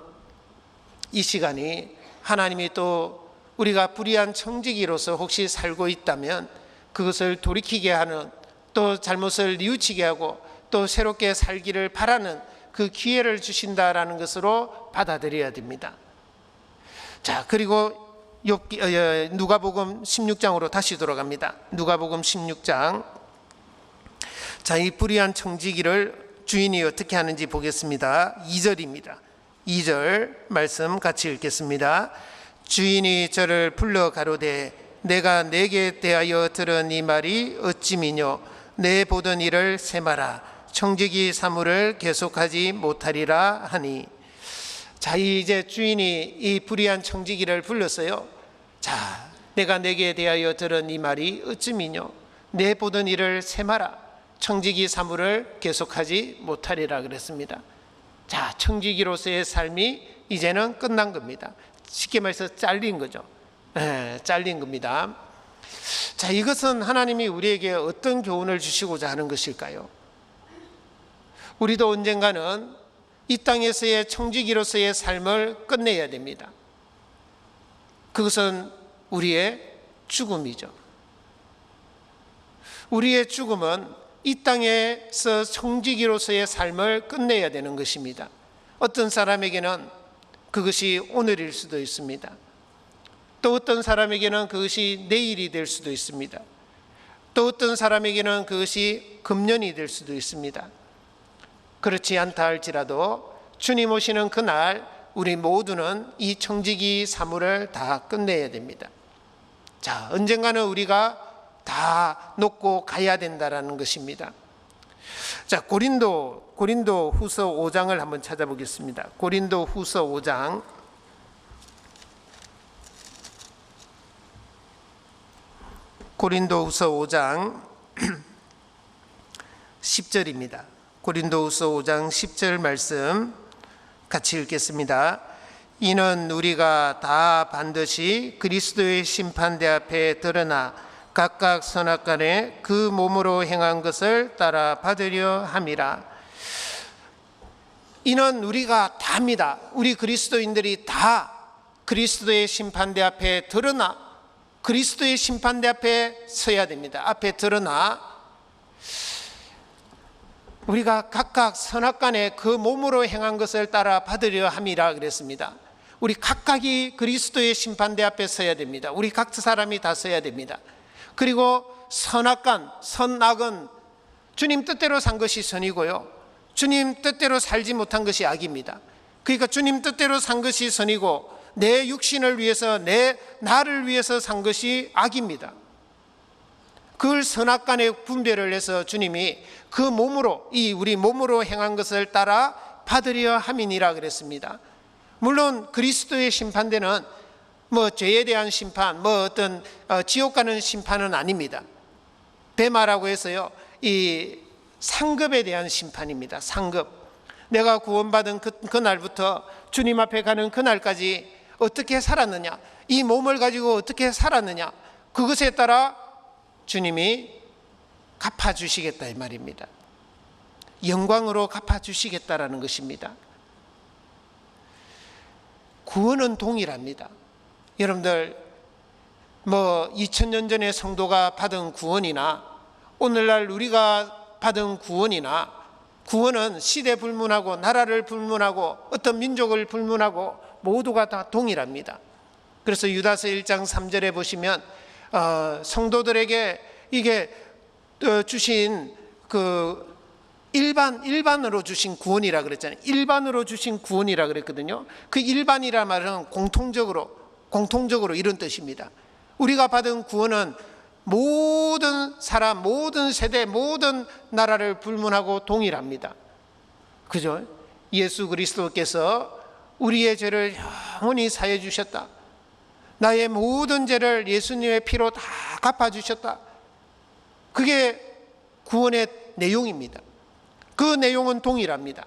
[SPEAKER 1] 이 시간이 하나님이 또 우리가 불의한 청지기로서 혹시 살고 있다면 그것을 돌이키게 하는, 또 잘못을 뉘우치게 하고 또 새롭게 살기를 바라는 그 기회를 주신다라는 것으로 받아들여야 됩니다. 자, 그리고 누가복음 16장으로 다시 돌아갑니다. 누가복음 16장. 자, 이 불의한 청지기를 주인이 어떻게 하는지 보겠습니다. 2절입니다. 2절 말씀 같이 읽겠습니다. 주인이 저를 불러 가로되 내가 내게 대하여 들은 이 말이 어찌 미뇨? 내 보던 일을 세마라. 청지기 사물을 계속하지 못하리라 하니. 자, 이제 주인이 이 불의한 청지기를 불렀어요. 자, 내가 내게 대하여 들은 이 말이 어찌 미뇨? 내 보던 일을 세마라. 청지기 사물을 계속하지 못하리라 그랬습니다. 자, 청지기로서의 삶이 이제는 끝난 겁니다. 쉽게 말해서 잘린 거죠. 잘린 겁니다. 자, 이것은 하나님이 우리에게 어떤 교훈을 주시고자 하는 것일까요? 우리도 언젠가는 이 땅에서의 청지기로서의 삶을 끝내야 됩니다. 그것은 우리의 죽음이죠. 우리의 죽음은 이 땅에서 청지기로서의 삶을 끝내야 되는 것입니다. 어떤 사람에게는 그것이 오늘일 수도 있습니다. 또 어떤 사람에게는 그것이 내일이 될 수도 있습니다. 또 어떤 사람에게는 그것이 금년이 될 수도 있습니다. 그렇지 않다 할지라도 주님 오시는 그날 우리 모두는 이 청지기 사물을 다 끝내야 됩니다. 자, 언젠가는 우리가 다 놓고 가야 된다라는 것입니다. 자, 고린도 후서 5장을 한번 찾아보겠습니다. 고린도 후서 5장 고린도 후서 5장 10절입니다. 고린도 후서 5장 10절 말씀 같이 읽겠습니다. 이는 우리가 다 반드시 그리스도의 심판대 앞에 드러나 각각 선악간에 그 몸으로 행한 것을 따라 받으려 함이라. 이는 우리가 다입니다. 우리 그리스도인들이 다 그리스도의 심판대 앞에 드러나 그리스도의 심판대 앞에 서야 됩니다. 앞에 드러나 우리가 각각 선악간에 그 몸으로 행한 것을 따라 받으려 함이라 그랬습니다. 우리 각각이 그리스도의 심판대 앞에 서야 됩니다. 우리 각 사람이 다 서야 됩니다. 그리고 선악간, 선악은 주님 뜻대로 산 것이 선이고요, 주님 뜻대로 살지 못한 것이 악입니다. 그러니까 주님 뜻대로 산 것이 선이고 내 육신을 위해서 나를 위해서 산 것이 악입니다. 그걸 선악간에 분별을 해서 주님이 그 몸으로 우리 몸으로 행한 것을 따라 받으려 함이니라 그랬습니다. 물론 그리스도의 심판대는 죄에 대한 심판, 어떤 지옥 가는 심판은 아닙니다. 베마라고 해서요, 이 상급에 대한 심판입니다. 상급. 내가 구원받은 그날부터 주님 앞에 가는 그날까지 어떻게 살았느냐, 이 몸을 가지고 어떻게 살았느냐, 그것에 따라 주님이 갚아주시겠다 이 말입니다. 영광으로 갚아주시겠다라는 것입니다. 구원은 동일합니다. 여러분들 2000년 전에 성도가 받은 구원이나 오늘날 우리가 받은 구원이나, 구원은 시대 불문하고 나라를 불문하고 어떤 민족을 불문하고 모두가 다 동일합니다. 그래서 유다서 1장 3절에 보시면 성도들에게 이게 주신 그 일반으로 주신 구원이라 그랬잖아요. 일반으로 주신 구원이라 그랬거든요. 그 일반이라 말은 공통적으로 이런 뜻입니다. 우리가 받은 구원은 모든 사람, 모든 세대, 모든 나라를 불문하고 동일합니다. 그죠? 예수 그리스도께서 우리의 죄를 영원히 사해 주셨다. 나의 모든 죄를 예수님의 피로 다 갚아주셨다. 그게 구원의 내용입니다. 그 내용은 동일합니다.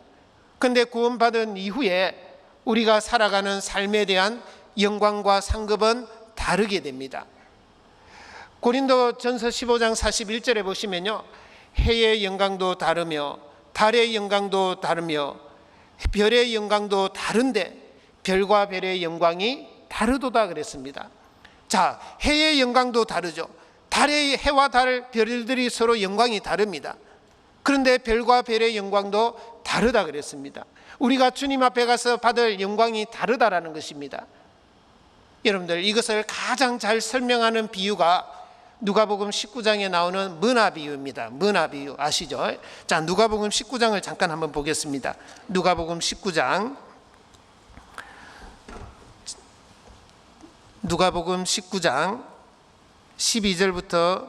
[SPEAKER 1] 그런데 구원받은 이후에 우리가 살아가는 삶에 대한 영광과 상급은 다르게 됩니다. 고린도전서 15장 41절에 보시면요, 해의 영광도 다르며 달의 영광도 다르며 별의 영광도 다른데 별과 별의 영광이 다르도다 그랬습니다. 자, 해의 영광도 다르죠. 해와 달, 별들이 서로 영광이 다릅니다. 그런데 별과 별의 영광도 다르다 그랬습니다. 우리가 주님 앞에 가서 받을 영광이 다르다라는 것입니다. 여러분들, 이것을 가장 잘 설명하는 비유가 누가복음 19장에 나오는 문화 비유입니다. 문화 비유 아시죠? 자, 누가복음 19장을 잠깐 한번 보겠습니다. 누가복음 19장 12절부터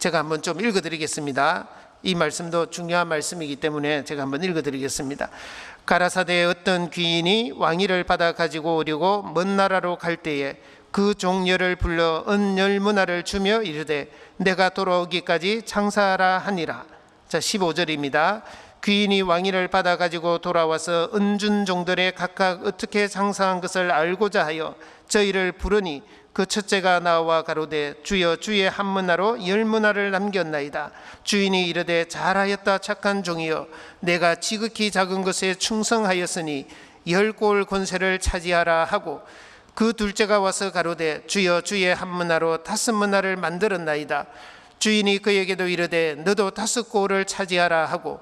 [SPEAKER 1] 제가 한번 좀 읽어드리겠습니다. 이 말씀도 중요한 말씀이기 때문에 제가 한번 읽어드리겠습니다. 가라사대의 어떤 귀인이 왕위를 받아 가지고 오려고 먼 나라로 갈 때에 그 종려를 불러 은열문화를 주며 이르되 내가 돌아오기까지 장사하라 하니라. 자, 15절입니다. 귀인이 왕위를 받아 가지고 돌아와서 은준 종들의 각각 어떻게 장사한 것을 알고자 하여 저희를 부르니 그 첫째가 나와 가로되 주여 주의 한 문화로 10문화를 남겼나이다. 주인이 이르되 잘하였다 착한 종이여, 내가 지극히 작은 것에 충성하였으니 10골 권세를 차지하라 하고, 그 둘째가 와서 가로되 주여 주의 한 문화로 5문화를 만들었나이다. 주인이 그에게도 이르되 너도 5골을 차지하라 하고,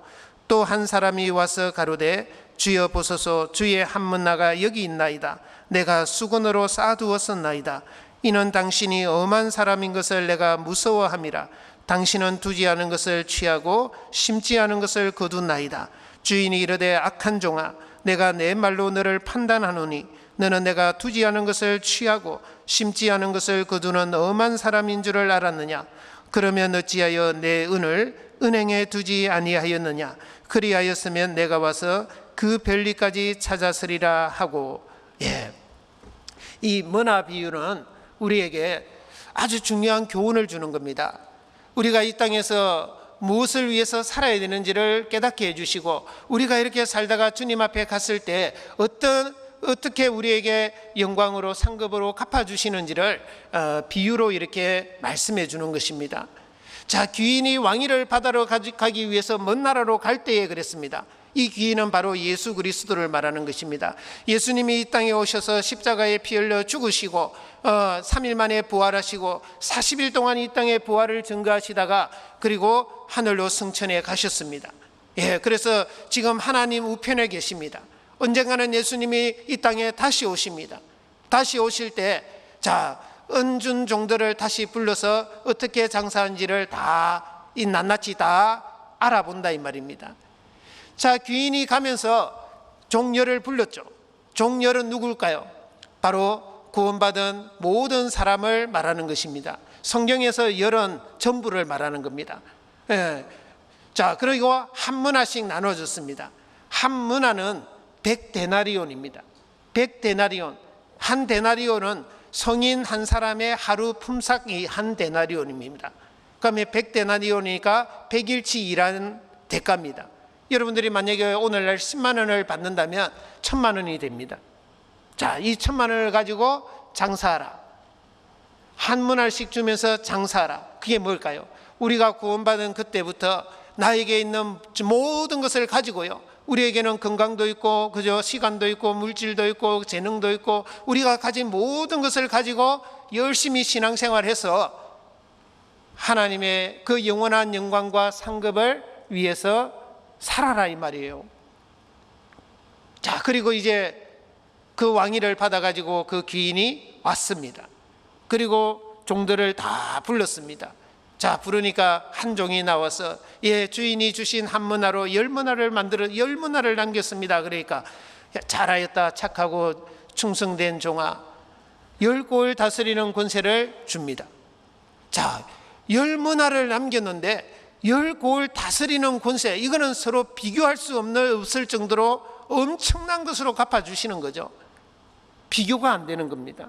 [SPEAKER 1] 또 한 사람이 와서 가로되 주여 보소서 주의 한 문화가 여기 있나이다. 내가 수건으로 쌓아두었었나이다. 이는 당신이 엄한 사람인 것을 내가 무서워함이라. 당신은 두지 않은 것을 취하고 심지 않은 것을 거두나이다. 주인이 이르되 악한 종아, 내가 내 말로 너를 판단하노니 너는 내가 두지 않은 것을 취하고 심지 않은 것을 거두는 엄한 사람인 줄을 알았느냐? 그러면 어찌하여 내 은을 은행에 두지 아니하였느냐? 그리하였으면 내가 와서 그 별리까지 찾았으리라 하고. 이 머나 비유는 우리에게 아주 중요한 교훈을 주는 겁니다. 우리가 이 땅에서 무엇을 위해서 살아야 되는지를 깨닫게 해주시고, 우리가 이렇게 살다가 주님 앞에 갔을 때 어떻게 우리에게 영광으로 상급으로 갚아주시는지를 비유로 이렇게 말씀해 주는 것입니다. 자, 귀인이 왕위를 받으러 가기 위해서 먼 나라로 갈 때에 그랬습니다. 이 귀인은 바로 예수 그리스도를 말하는 것입니다. 예수님이 이 땅에 오셔서 십자가에 피 흘려 죽으시고 3일 만에 부활하시고 40일 동안 이 땅에 부활을 증거하시다가 그리고 하늘로 승천해 가셨습니다. 그래서 지금 하나님 우편에 계십니다. 언젠가는 예수님이 이 땅에 다시 오십니다. 다시 오실 때 은준 종들을 다시 불러서 어떻게 장사한지를 다 낱낱이 다 알아본다 이 말입니다. 자, 귀인이 가면서 종열을 불렀죠. 종열은 누굴까요? 바로 구원받은 모든 사람을 말하는 것입니다. 성경에서 열은 전부를 말하는 겁니다. 자, 그리고 한 문화씩 나눠줬습니다. 한 문화는 100데나리온입니다. 100데나리온. 한 데나리온은 성인 한 사람의 하루 품삯이 한 데나리온입니다. 그러면 100데나리온이니까 100일치 일하는 대가입니다. 여러분들이 만약에 오늘날 10만 원을 받는다면 1000만 원이 됩니다. 자, 이 1000만 원을 가지고 장사하라. 한 문알씩 주면서 장사하라. 그게 뭘까요? 우리가 구원받은 그때부터 나에게 있는 모든 것을 가지고요, 우리에게는 건강도 있고 그저 시간도 있고 물질도 있고 재능도 있고 우리가 가진 모든 것을 가지고 열심히 신앙생활해서 하나님의 그 영원한 영광과 상급을 위해서 살아라 이 말이에요. 자, 그리고 이제 그 왕위를 받아가지고 그 귀인이 왔습니다. 그리고 종들을 다 불렀습니다. 자, 부르니까 한 종이 나와서 주인이 주신 한 문화로 10문화를 만들어 10문화를 남겼습니다. 그러니까 잘하였다 착하고 충성된 종아, 10골 다스리는 권세를 줍니다. 자, 10문화를 남겼는데 10골 다스리는 권세, 이거는 서로 비교할 수 없을 정도로 엄청난 것으로 갚아주시는 거죠. 비교가 안 되는 겁니다.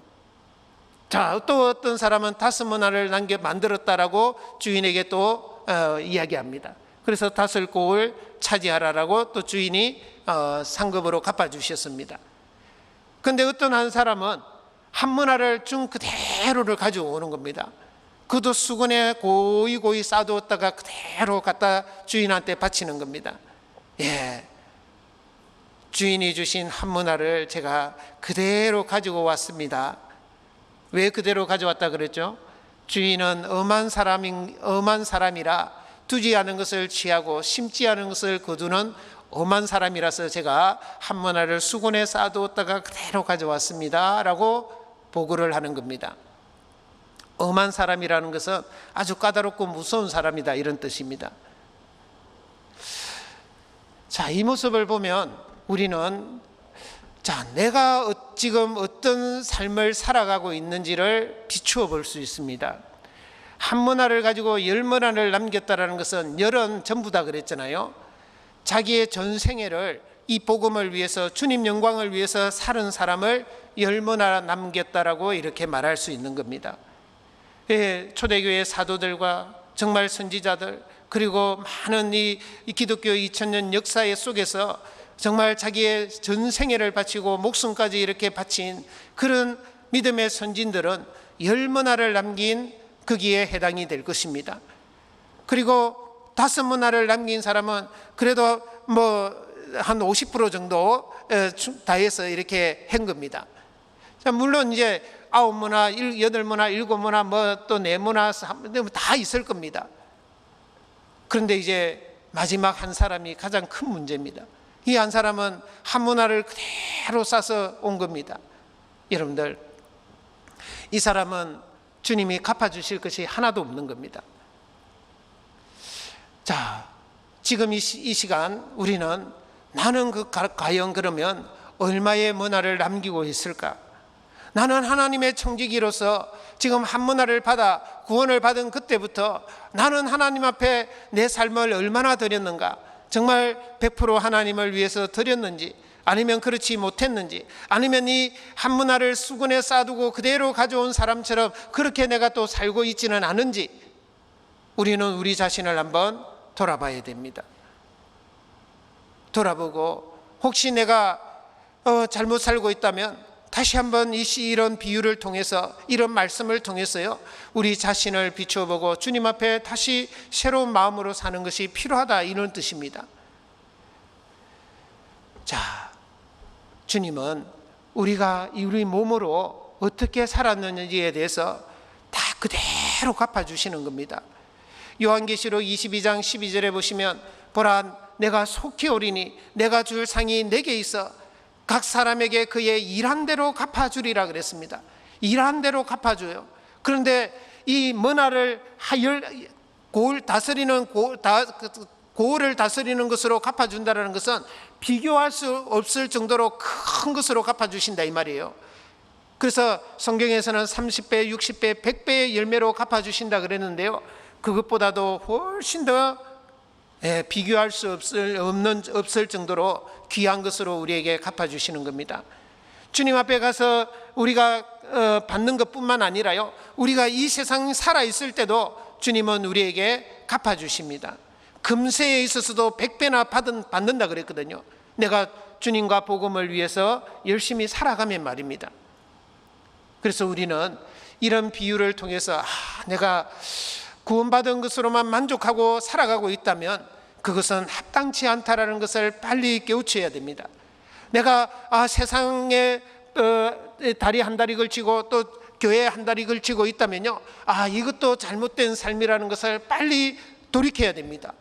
[SPEAKER 1] 자, 또 어떤 사람은 5문화를 만들었다라고 주인에게 또 이야기합니다. 그래서 5골을 차지하라라고 또 주인이 상급으로 갚아주셨습니다. 그런데 어떤 한 사람은 한 문화를 준 그대로를 가져오는 겁니다. 그도 수건에 고이 싸두었다가 그대로 갖다 주인한테 바치는 겁니다. 주인이 주신 한 문화를 제가 그대로 가지고 왔습니다. 왜 그대로 가져왔다 그랬죠? 주인은 엄한 사람이라 두지 않은 것을 취하고 심지 않은 것을 거두는 엄한 사람이라서 제가 한 문화를 수건에 싸두었다가 그대로 가져왔습니다 라고 보고를 하는 겁니다. 엄한 사람이라는 것은 아주 까다롭고 무서운 사람이다, 이런 뜻입니다. 자, 이 모습을 보면 우리는 내가 지금 어떤 삶을 살아가고 있는지를 비추어 볼 수 있습니다. 한 문화를 가지고 10문화를 남겼다라는 것은 열은 전부 다 그랬잖아요. 자기의 전 생애를 이 복음을 위해서, 주님 영광을 위해서 살은 사람을 10문화 남겼다라고 이렇게 말할 수 있는 겁니다. 초대교회 사도들과 정말 선지자들, 그리고 많은 이 기독교 2000년 역사의 속에서 정말 자기의 전 생애를 바치고 목숨까지 이렇게 바친 그런 믿음의 선진들은 10문화를 남긴 거기에 해당이 될 것입니다. 그리고 5문화를 남긴 사람은 그래도 한 50% 정도 다 해서 이렇게 한 겁니다. 물론 이제 9문화, 8문화, 7문화, 또 4문화 다 있을 겁니다. 그런데 이제 마지막 한 사람이 가장 큰 문제입니다. 이 한 사람은 한 문화를 그대로 싸서 온 겁니다. 여러분들, 이 사람은 주님이 갚아주실 것이 하나도 없는 겁니다. 자, 지금 이 시간 우리는 나는 과연 그러면 얼마의 문화를 남기고 있을까? 나는 하나님의 청지기로서 지금 한 문화를 받아 구원을 받은 그때부터 나는 하나님 앞에 내 삶을 얼마나 드렸는가? 정말 100% 하나님을 위해서 드렸는지, 아니면 그렇지 못했는지, 아니면 이 한 문화를 수군에 쌓아두고 그대로 가져온 사람처럼 그렇게 내가 또 살고 있지는 않은지, 우리는 우리 자신을 한번 돌아봐야 됩니다. 돌아보고 혹시 내가 잘못 살고 있다면 다시 한번 이런 비유를 통해서, 이런 말씀을 통해서요, 우리 자신을 비춰보고 주님 앞에 다시 새로운 마음으로 사는 것이 필요하다, 이런 뜻입니다. 자, 주님은 우리가 우리 몸으로 어떻게 살았는지에 대해서 다 그대로 갚아주시는 겁니다. 요한계시록 22장 12절에 보시면, 보라 내가 속히 오리니 내가 줄 상이 내게 있어 각 사람에게 그의 일한 대로 갚아주리라 그랬습니다. 일한 대로 갚아줘요. 그런데 이 문화를 고을을 다스리는 것으로 갚아준다는 것은 비교할 수 없을 정도로 큰 것으로 갚아주신다 이 말이에요. 그래서 성경에서는 30배, 60배, 100배의 열매로 갚아주신다 그랬는데요, 그것보다도 훨씬 더 비교할 수 없을 정도로 귀한 것으로 우리에게 갚아주시는 겁니다. 주님 앞에 가서 우리가 받는 것뿐만 아니라요, 우리가 이 세상 살아있을 때도 주님은 우리에게 갚아주십니다. 금세에 있어서도 100배나 받는다 그랬거든요. 내가 주님과 복음을 위해서 열심히 살아가면 말입니다. 그래서 우리는 이런 비유를 통해서 내가 구원받은 것으로만 만족하고 살아가고 있다면 그것은 합당치 않다라는 것을 빨리 깨우쳐야 됩니다. 내가 세상에 다리 한 다리 걸치고 또 교회에 한 다리 걸치고 있다면요, 이것도 잘못된 삶이라는 것을 빨리 돌이켜야 됩니다.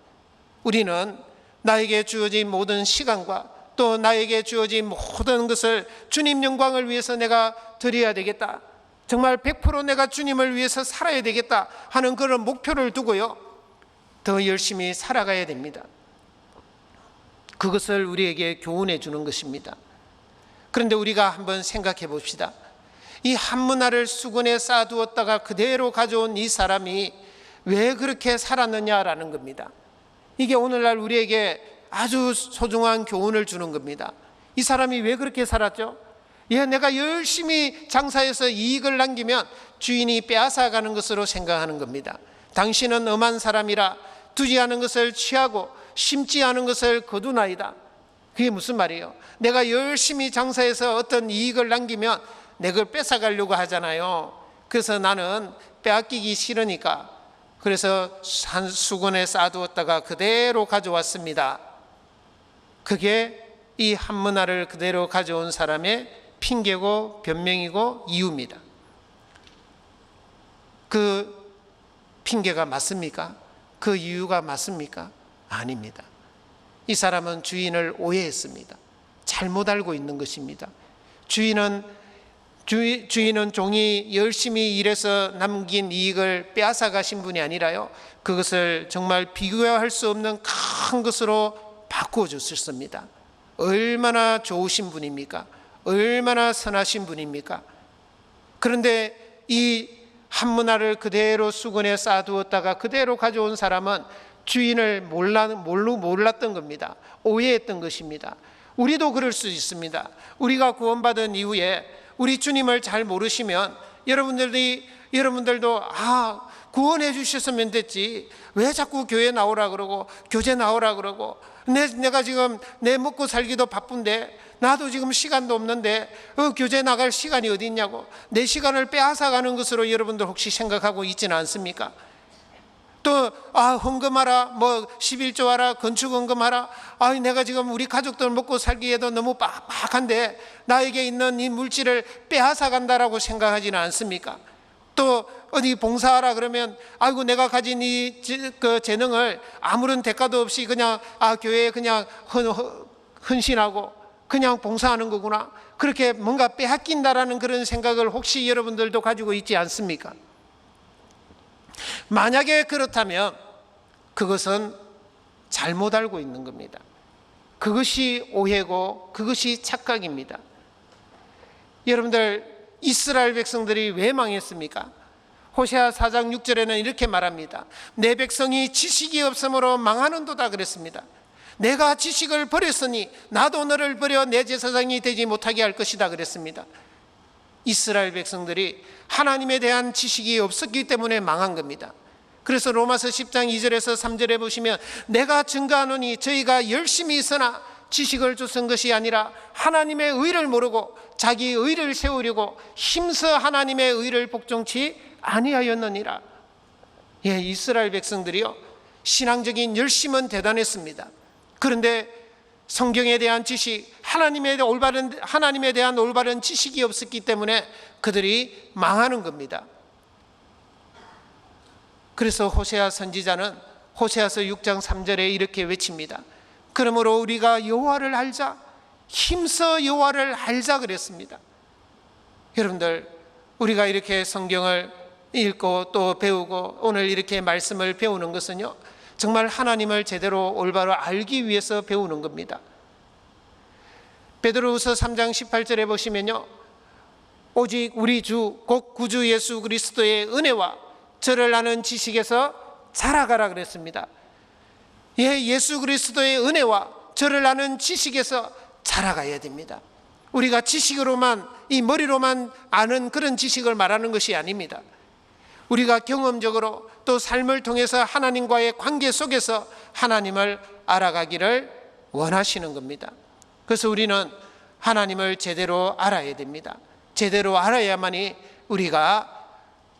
[SPEAKER 1] 우리는 나에게 주어진 모든 시간과 또 나에게 주어진 모든 것을 주님 영광을 위해서 내가 드려야 되겠다, 정말 100% 내가 주님을 위해서 살아야 되겠다 하는 그런 목표를 두고요, 더 열심히 살아가야 됩니다. 그것을 우리에게 교훈해 주는 것입니다. 그런데 우리가 한번 생각해 봅시다. 이 한 문화를 수건에 쌓아두었다가 그대로 가져온 이 사람이 왜 그렇게 살았느냐라는 겁니다. 이게 오늘날 우리에게 아주 소중한 교훈을 주는 겁니다. 이 사람이 왜 그렇게 살았죠? 내가 열심히 장사해서 이익을 남기면 주인이 빼앗아가는 것으로 생각하는 겁니다. 당신은 엄한 사람이라 두지 않은 것을 취하고 심지 않은 것을 거두나이다. 그게 무슨 말이에요? 내가 열심히 장사해서 어떤 이익을 남기면 내 걸 뺏어가려고 하잖아요. 그래서 나는 빼앗기기 싫으니까 그래서 한 수건에 쌓아두었다가 그대로 가져왔습니다. 그게 이 한 문화를 그대로 가져온 사람의 핑계고 변명이고 이유입니다. 그 핑계가 맞습니까? 그 이유가 맞습니까? 아닙니다. 이 사람은 주인을 오해했습니다. 잘못 알고 있는 것입니다. 주인은 종이 열심히 일해서 남긴 이익을 빼앗아 가신 분이 아니라요, 그것을 정말 비교할 수 없는 큰 것으로 바꾸어 줬습니다. 얼마나 좋으신 분입니까? 얼마나 선하신 분입니까? 그런데 이 한 문화를 그대로 수건에 쌓아두었다가 그대로 가져온 사람은 주인을 몰랐던 겁니다. 오해했던 것입니다. 우리도 그럴 수 있습니다. 우리가 구원받은 이후에 우리 주님을 잘 모르시면 여러분들도 구원해 주셨으면 됐지, 왜 자꾸 교회 나오라 그러고 교제 나오라 그러고, 내가 지금 내 먹고 살기도 바쁜데, 나도 지금 시간도 없는데 교제 나갈 시간이 어디 있냐고, 내 시간을 빼앗아가는 것으로 여러분들 혹시 생각하고 있지는 않습니까? 또 헌금하라, 11조하라, 건축헌금하라, 내가 지금 우리 가족들 먹고 살기에도 너무 빡빡한데 나에게 있는 이 물질을 빼앗아 간다라고 생각하지는 않습니까? 또 어디 봉사하라 그러면 내가 가진 이 재능을 아무런 대가도 없이 그냥 교회에 그냥 헌신하고 그냥 봉사하는 거구나, 그렇게 뭔가 빼앗긴다라는 그런 생각을 혹시 여러분들도 가지고 있지 않습니까? 만약에 그렇다면 그것은 잘못 알고 있는 겁니다. 그것이 오해고 그것이 착각입니다. 여러분들, 이스라엘 백성들이 왜 망했습니까? 호세아 4장 6절에는 이렇게 말합니다. 내 백성이 지식이 없으므로 망하는도다 그랬습니다. 내가 지식을 버렸으니 나도 너를 버려 내 제사장이 되지 못하게 할 것이다 그랬습니다. 이스라엘 백성들이 하나님에 대한 지식이 없었기 때문에 망한 겁니다. 그래서 로마서 10장 2절에서 3절에 보시면 내가 증거하노니 저희가 열심히 있으나 지식을 쫓은 것이 아니라 하나님의 의를 모르고 자기 의를 세우려고 힘써 하나님의 의를 복종치 아니하였느니라. 예, 이스라엘 백성들이요, 신앙적인 열심은 대단했습니다. 그런데 성경에 대한 지식, 하나님에 대한 올바른 지식이 없었기 때문에 그들이 망하는 겁니다. 그래서 호세아 선지자는 호세아서 6장 3절에 이렇게 외칩니다. 그러므로 우리가 여호와를 알자, 힘써 여호와를 알자 그랬습니다. 여러분들, 우리가 이렇게 성경을 읽고 또 배우고 오늘 이렇게 말씀을 배우는 것은요, 정말 하나님을 제대로 올바로 알기 위해서 배우는 겁니다. 베드로후서 3장 18절에 보시면요, 오직 우리 주 곧 구주 예수 그리스도의 은혜와 저를 아는 지식에서 자라가라 그랬습니다. 예, 예수 그리스도의 은혜와 저를 아는 지식에서 자라가야 됩니다. 우리가 지식으로만, 이 머리로만 아는 그런 지식을 말하는 것이 아닙니다. 우리가 경험적으로 또 삶을 통해서 하나님과의 관계 속에서 하나님을 알아가기를 원하시는 겁니다. 그래서 우리는 하나님을 제대로 알아야 됩니다. 제대로 알아야만이 우리가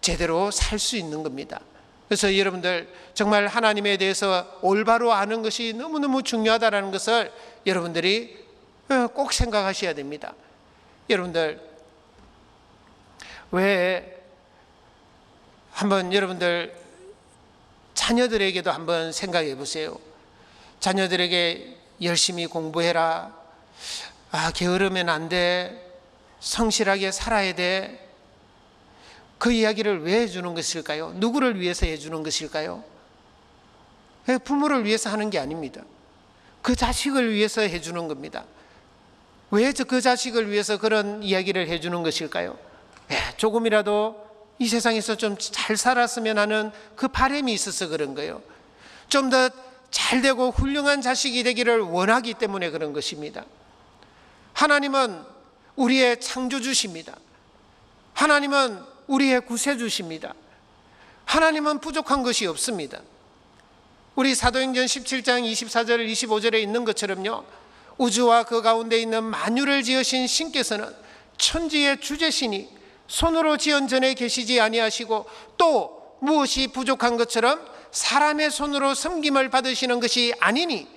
[SPEAKER 1] 제대로 살 수 있는 겁니다. 그래서 여러분들, 정말 하나님에 대해서 올바로 아는 것이 너무너무 중요하다는 것을 여러분들이 꼭 생각하셔야 됩니다. 여러분들, 왜 한번 여러분들 자녀들에게도 한번 생각해 보세요. 자녀들에게 열심히 공부해라, 게으르면 안 돼, 성실하게 살아야 돼, 그 이야기를 왜 해주는 것일까요? 누구를 위해서 해주는 것일까요? 부모를 위해서 하는 게 아닙니다. 그 자식을 위해서 해주는 겁니다. 왜 그 자식을 위해서 그런 이야기를 해주는 것일까요? 조금이라도 이 세상에서 좀 잘 살았으면 하는 그 바람이 있어서 그런 거예요. 좀 더 잘 되고 훌륭한 자식이 되기를 원하기 때문에 그런 것입니다. 하나님은 우리의 창조주십니다. 하나님은 우리의 구세주십니다. 하나님은 부족한 것이 없습니다. 우리 사도행전 17장 24절 25절에 있는 것처럼요, 우주와 그 가운데 있는 만유를 지으신 신께서는 천지의 주제시니 손으로 지은 전에 계시지 아니하시고 또 무엇이 부족한 것처럼 사람의 손으로 섬김을 받으시는 것이 아니니,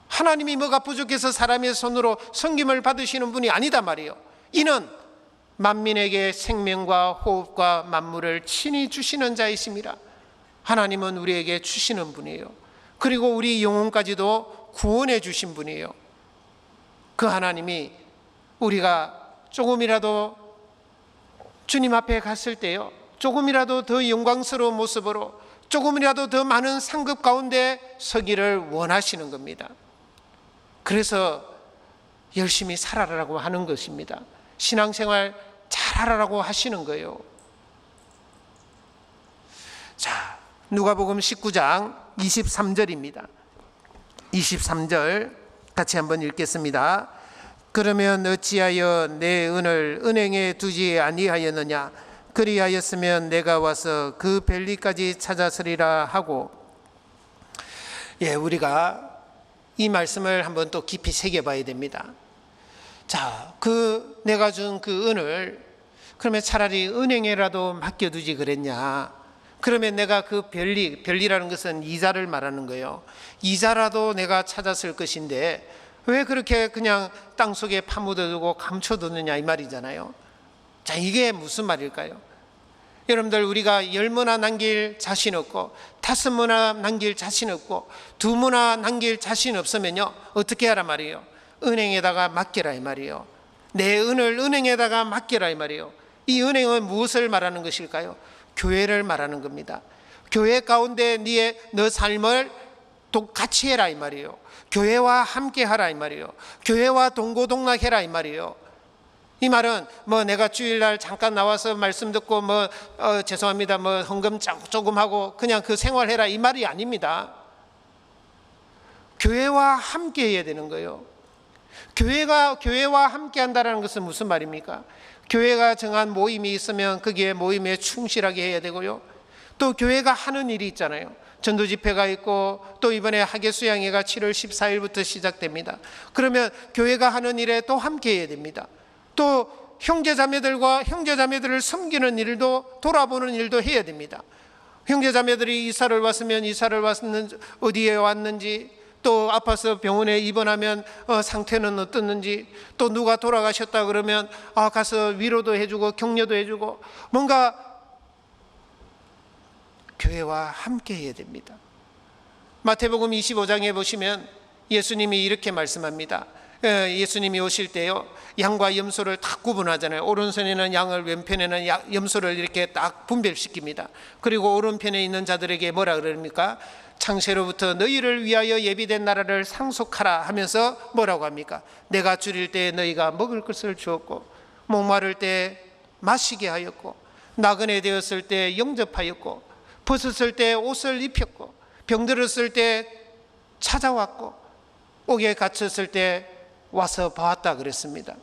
[SPEAKER 1] 하나님이 뭐가 부족해서 사람의 손으로 섬김을 받으시는 분이 아니다 말이에요. 이는 만민에게 생명과 호흡과 만물을 친히 주시는 자이심이라. 하나님은 우리에게 주시는 분이에요. 그리고 우리 영혼까지도 구원해 주신 분이에요. 그 하나님이 우리가 조금이라도 주님 앞에 갔을 때요, 조금이라도 더 영광스러운 모습으로, 조금이라도 더 많은 상급 가운데 서기를 원하시는 겁니다. 그래서 열심히 살아라라고 하는 것입니다. 신앙생활 잘하라고 하시는 거예요. 자, 누가복음 19장 23절입니다. 23절 같이 한번 읽겠습니다. 그러면 어찌하여 내 은을 은행에 두지 아니하였느냐? 그리하였으면 내가 와서 그 벨리까지 찾았으리라 하고. 예, 우리가 이 말씀을 한번 또 깊이 새겨봐야 됩니다. 자, 내가 준 그 은을 그러면 차라리 은행에라도 맡겨두지 그랬냐? 그러면 내가 그 별리라는 것은 이자를 말하는 거예요. 이자라도 내가 찾았을 것인데 왜 그렇게 그냥 땅속에 파묻어두고 감춰두느냐 이 말이잖아요. 자, 이게 무슨 말일까요? 여러분들, 우리가 10문화 남길 자신 없고 5문화 남길 자신 없고 2문화 남길 자신 없으면요, 어떻게 하란 말이에요? 은행에다가 맡겨라 이 말이에요. 내 은을 은행에다가 맡겨라 이 말이에요. 이 은행은 무엇을 말하는 것일까요? 교회를 말하는 겁니다. 교회 가운데 너 삶을 같이 해라 이 말이에요. 교회와 함께 하라 이 말이에요. 교회와 동고동락해라 이 말이에요. 이 말은 내가 주일날 잠깐 나와서 말씀 듣고 죄송합니다 헌금 조금 하고 그냥 그 생활해라 이 말이 아닙니다. 교회와 함께 해야 되는 거예요. 교회와 함께 한다는 것은 무슨 말입니까? 교회가 정한 모임이 있으면 거기에 모임에 충실하게 해야 되고요. 또 교회가 하는 일이 있잖아요. 전도 집회가 있고 또 이번에 하계수양회가 7월 14일부터 시작됩니다. 그러면 교회가 하는 일에 또 함께 해야 됩니다. 또 형제자매들을 섬기는 일도 돌아보는 일도 해야 됩니다. 형제자매들이 이사를 왔으면 이사를 왔는지 어디에 왔는지, 또 아파서 병원에 입원하면 상태는 어떻는지, 또 누가 돌아가셨다 그러면 가서 위로도 해주고 격려도 해주고, 뭔가 교회와 함께 해야 됩니다. 마태복음 25장에 보시면 예수님이 이렇게 말씀합니다. 예수님이 오실 때요, 양과 염소를 딱 구분하잖아요. 오른손에는 양을, 왼편에는 염소를 이렇게 딱 분별시킵니다. 그리고 오른편에 있는 자들에게 뭐라 그럽니까? 창세로부터 너희를 위하여 예비된 나라를 상속하라 하면서 뭐라고 합니까? 내가 줄일 때 너희가 먹을 것을 주었고, 목마를 때 마시게 하였고, 나그네 되었을 때 영접하였고, 벗었을 때 옷을 입혔고, 병들었을 때 찾아왔고, 옥에 갇혔을 때 와서 보았다 그랬습니다.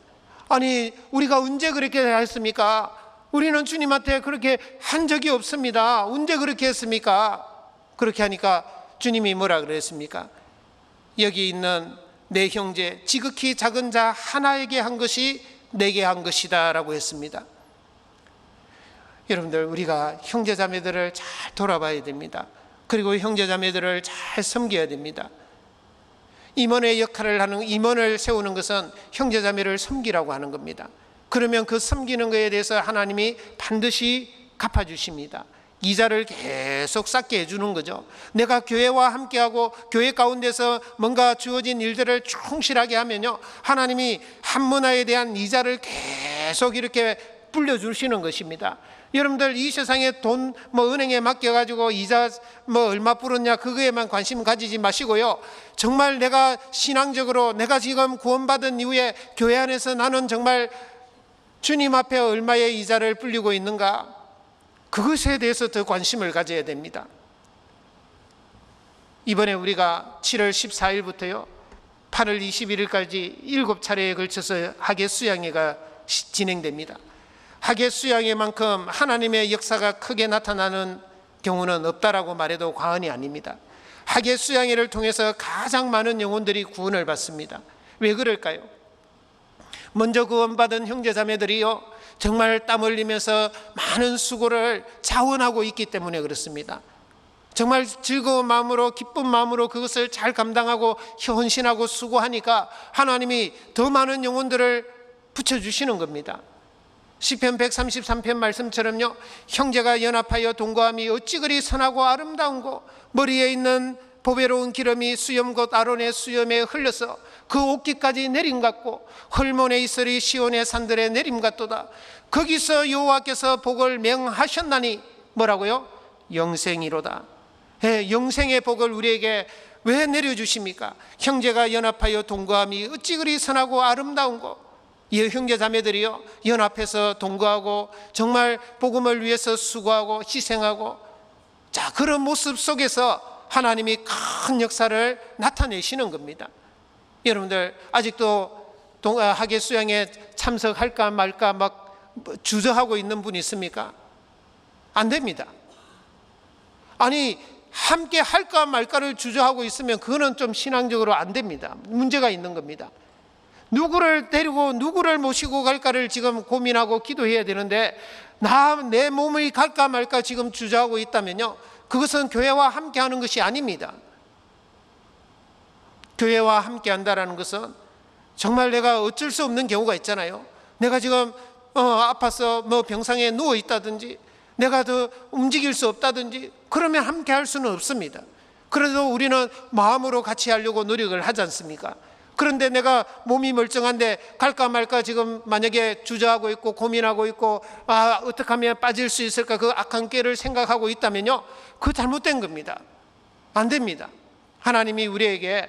[SPEAKER 1] 아니, 우리가 언제 그렇게 했습니까? 우리는 주님한테 그렇게 한 적이 없습니다. 언제 그렇게 했습니까? 그렇게 하니까 주님이 뭐라 그랬습니까? 여기 있는 내 형제 지극히 작은 자 하나에게 한 것이 내게 한 것이다 라고 했습니다. 여러분들, 우리가 형제자매들을 잘 돌아봐야 됩니다. 그리고 형제자매들을 잘 섬겨야 됩니다. 임원의 역할을 하는, 임원을 세우는 것은 형제자매를 섬기라고 하는 겁니다. 그러면 그 섬기는 것에 대해서 하나님이 반드시 갚아주십니다. 이자를 계속 쌓게 해주는 거죠. 내가 교회와 함께하고 교회 가운데서 뭔가 주어진 일들을 충실하게 하면요, 하나님이 한 문화에 대한 이자를 계속 이렇게 불려주시는 것입니다. 여러분들, 이 세상에 돈 은행에 맡겨가지고 이자 얼마 불었냐 그거에만 관심 가지지 마시고요, 정말 내가 신앙적으로 내가 지금 구원받은 이후에 교회 안에서 나는 정말 주님 앞에 얼마의 이자를 불리고 있는가, 그것에 대해서 더 관심을 가져야 됩니다. 이번에 우리가 7월 14일부터요 8월 21일까지 7차례에 걸쳐서 하계수양회가 진행됩니다. 하계수양회만큼 하나님의 역사가 크게 나타나는 경우는 없다라고 말해도 과언이 아닙니다. 하계수양회를 통해서 가장 많은 영혼들이 구원을 받습니다. 왜 그럴까요? 먼저 구원받은 형제자매들이요 정말 땀 흘리면서 많은 수고를 자원하고 있기 때문에 그렇습니다. 정말 즐거운 마음으로, 기쁜 마음으로 그것을 잘 감당하고 헌신하고 수고하니까 하나님이 더 많은 영혼들을 붙여주시는 겁니다. 시편 133편 말씀처럼요, 형제가 연합하여 동거함이 어찌 그리 선하고 아름다운고, 머리에 있는 보배로운 기름이 수염 곧 아론의 수염에 흘려서 그 옷깃까지 내림 같고, 헐몬의 이슬이 시온의 산들에 내림 같도다. 거기서 여호와께서 복을 명하셨나니 뭐라고요? 영생이로다. 영생의 복을 우리에게 왜 내려주십니까? 형제가 연합하여 동거함이 어찌 그리 선하고 아름다운고, 이 형제자매들이요 연합해서 동거하고 정말 복음을 위해서 수고하고 희생하고, 자, 그런 모습 속에서 하나님이 큰 역사를 나타내시는 겁니다. 여러분들, 아직도 하계수양에 참석할까 말까 주저하고 있는 분 있습니까? 안 됩니다. 아니, 함께 할까 말까를 주저하고 있으면 그거는 좀 신앙적으로 안 됩니다. 문제가 있는 겁니다. 누구를 데리고 누구를 모시고 갈까를 지금 고민하고 기도해야 되는데, 내 몸이 갈까 말까 지금 주저하고 있다면요, 그것은 교회와 함께 하는 것이 아닙니다. 교회와 함께 한다는 것은 정말 내가 어쩔 수 없는 경우가 있잖아요. 내가 지금 아파서 병상에 누워 있다든지, 내가 더 움직일 수 없다든지, 그러면 함께 할 수는 없습니다. 그래도 우리는 마음으로 같이 하려고 노력을 하지 않습니까? 그런데 내가 몸이 멀쩡한데 갈까 말까 지금 만약에 주저하고 있고 고민하고 있고, 어떻게 하면 빠질 수 있을까, 그 악한 꾀를 생각하고 있다면요, 그거 잘못된 겁니다. 안 됩니다. 하나님이 우리에게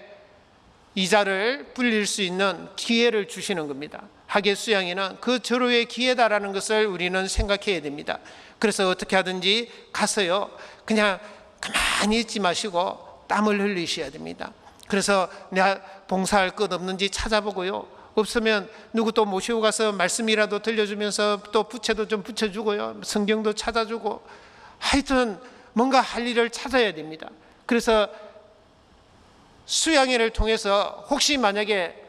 [SPEAKER 1] 이자를 불릴 수 있는 기회를 주시는 겁니다. 학예 수양회는 그 절호의 기회다라는 것을 우리는 생각해야 됩니다. 그래서 어떻게 하든지 가서요, 그냥 가만히 있지 마시고 땀을 흘리셔야 됩니다. 그래서 내가 봉사할 것 없는지 찾아보고요, 없으면 누구 또 모시고 가서 말씀이라도 들려주면서 또 부채도 좀 붙여주고요, 성경도 찾아주고, 하여튼 뭔가 할 일을 찾아야 됩니다. 그래서 수양회를 통해서 혹시 만약에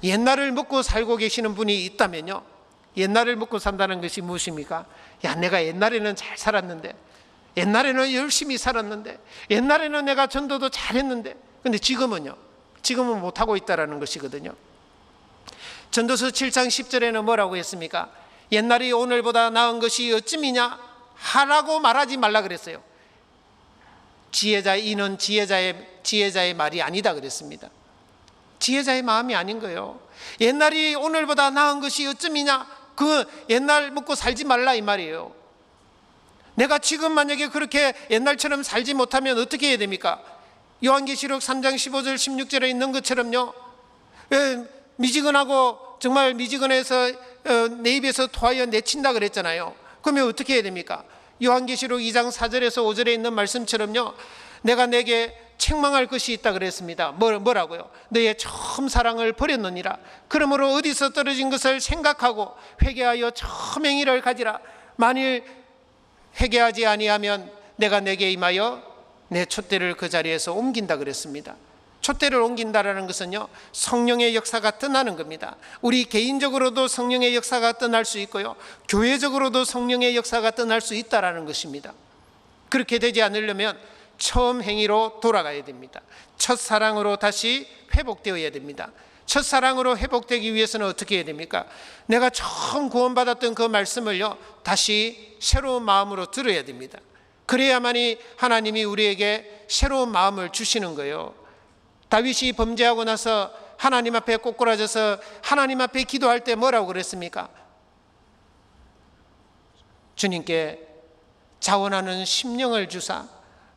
[SPEAKER 1] 옛날을 먹고 살고 계시는 분이 있다면요, 옛날을 먹고 산다는 것이 무엇입니까? 야, 내가 옛날에는 잘 살았는데, 옛날에는 열심히 살았는데, 옛날에는 내가 전도도 잘했는데, 근데 지금은요, 지금은 못하고 있다는 것이거든요. 전도서 7장 10절에는 뭐라고 했습니까? 옛날이 오늘보다 나은 것이 어찌미냐 하라고 말하지 말라 그랬어요. 지혜자의 이는 지혜자의 말이 아니다 그랬습니다. 지혜자의 마음이 아닌 거예요. 옛날이 오늘보다 나은 것이 어찌미냐, 그 옛날 먹고 살지 말라 이 말이에요. 내가 지금 만약에 그렇게 옛날처럼 살지 못하면 어떻게 해야 됩니까? 요한계시록 3장 15절 16절에 있는 것처럼요, 미지근하고 정말 미지근해서 내 입에서 토하여 내친다 그랬잖아요. 그러면 어떻게 해야 됩니까? 요한계시록 2장 4절에서 5절에 있는 말씀처럼요, 내가 내게 책망할 것이 있다 그랬습니다. 뭐라고요? 너의 처음 사랑을 버렸느니라. 그러므로 어디서 떨어진 것을 생각하고 회개하여 처음 행위를 가지라. 만일 회개하지 아니하면 내가 내게 임하여 내 촛대를 그 자리에서 옮긴다 그랬습니다. 촛대를 옮긴다라는 것은요, 성령의 역사가 떠나는 겁니다. 우리 개인적으로도 성령의 역사가 떠날 수 있고요, 교회적으로도 성령의 역사가 떠날 수 있다라는 것입니다. 그렇게 되지 않으려면 처음 행위로 돌아가야 됩니다. 첫사랑으로 다시 회복되어야 됩니다. 첫사랑으로 회복되기 위해서는 어떻게 해야 됩니까? 내가 처음 구원받았던 그 말씀을요, 다시 새로운 마음으로 들어야 됩니다. 그래야만이 하나님이 우리에게 새로운 마음을 주시는 거예요. 다윗이 범죄하고 나서 하나님 앞에 꼬꾸라져서 하나님 앞에 기도할 때 뭐라고 그랬습니까? 주님께 자원하는 심령을 주사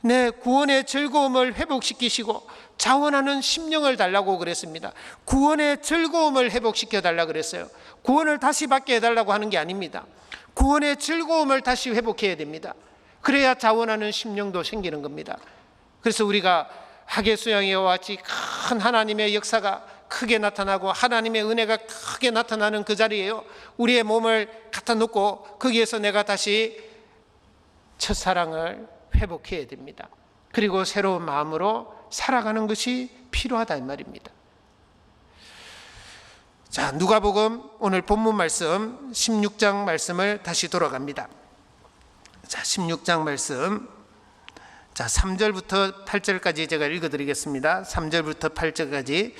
[SPEAKER 1] 내 구원의 즐거움을 회복시키시고 자원하는 심령을 달라고 그랬습니다. 구원의 즐거움을 회복시켜 달라고 그랬어요. 구원을 다시 받게 해달라고 하는 게 아닙니다. 구원의 즐거움을 다시 회복해야 됩니다. 그래야 자원하는 심령도 생기는 겁니다. 그래서 우리가 학예 수양회와 같이 큰 하나님의 역사가 크게 나타나고 하나님의 은혜가 크게 나타나는 그 자리에요, 우리의 몸을 갖다 놓고 거기에서 내가 다시 첫사랑을 회복해야 됩니다. 그리고 새로운 마음으로 살아가는 것이 필요하다 이 말입니다. 자, 누가복음 오늘 본문 말씀 16장 말씀을 다시 돌아갑니다. 자, 16장 말씀, 자, 3절부터 8절까지 제가 읽어드리겠습니다. 3절부터 8절까지.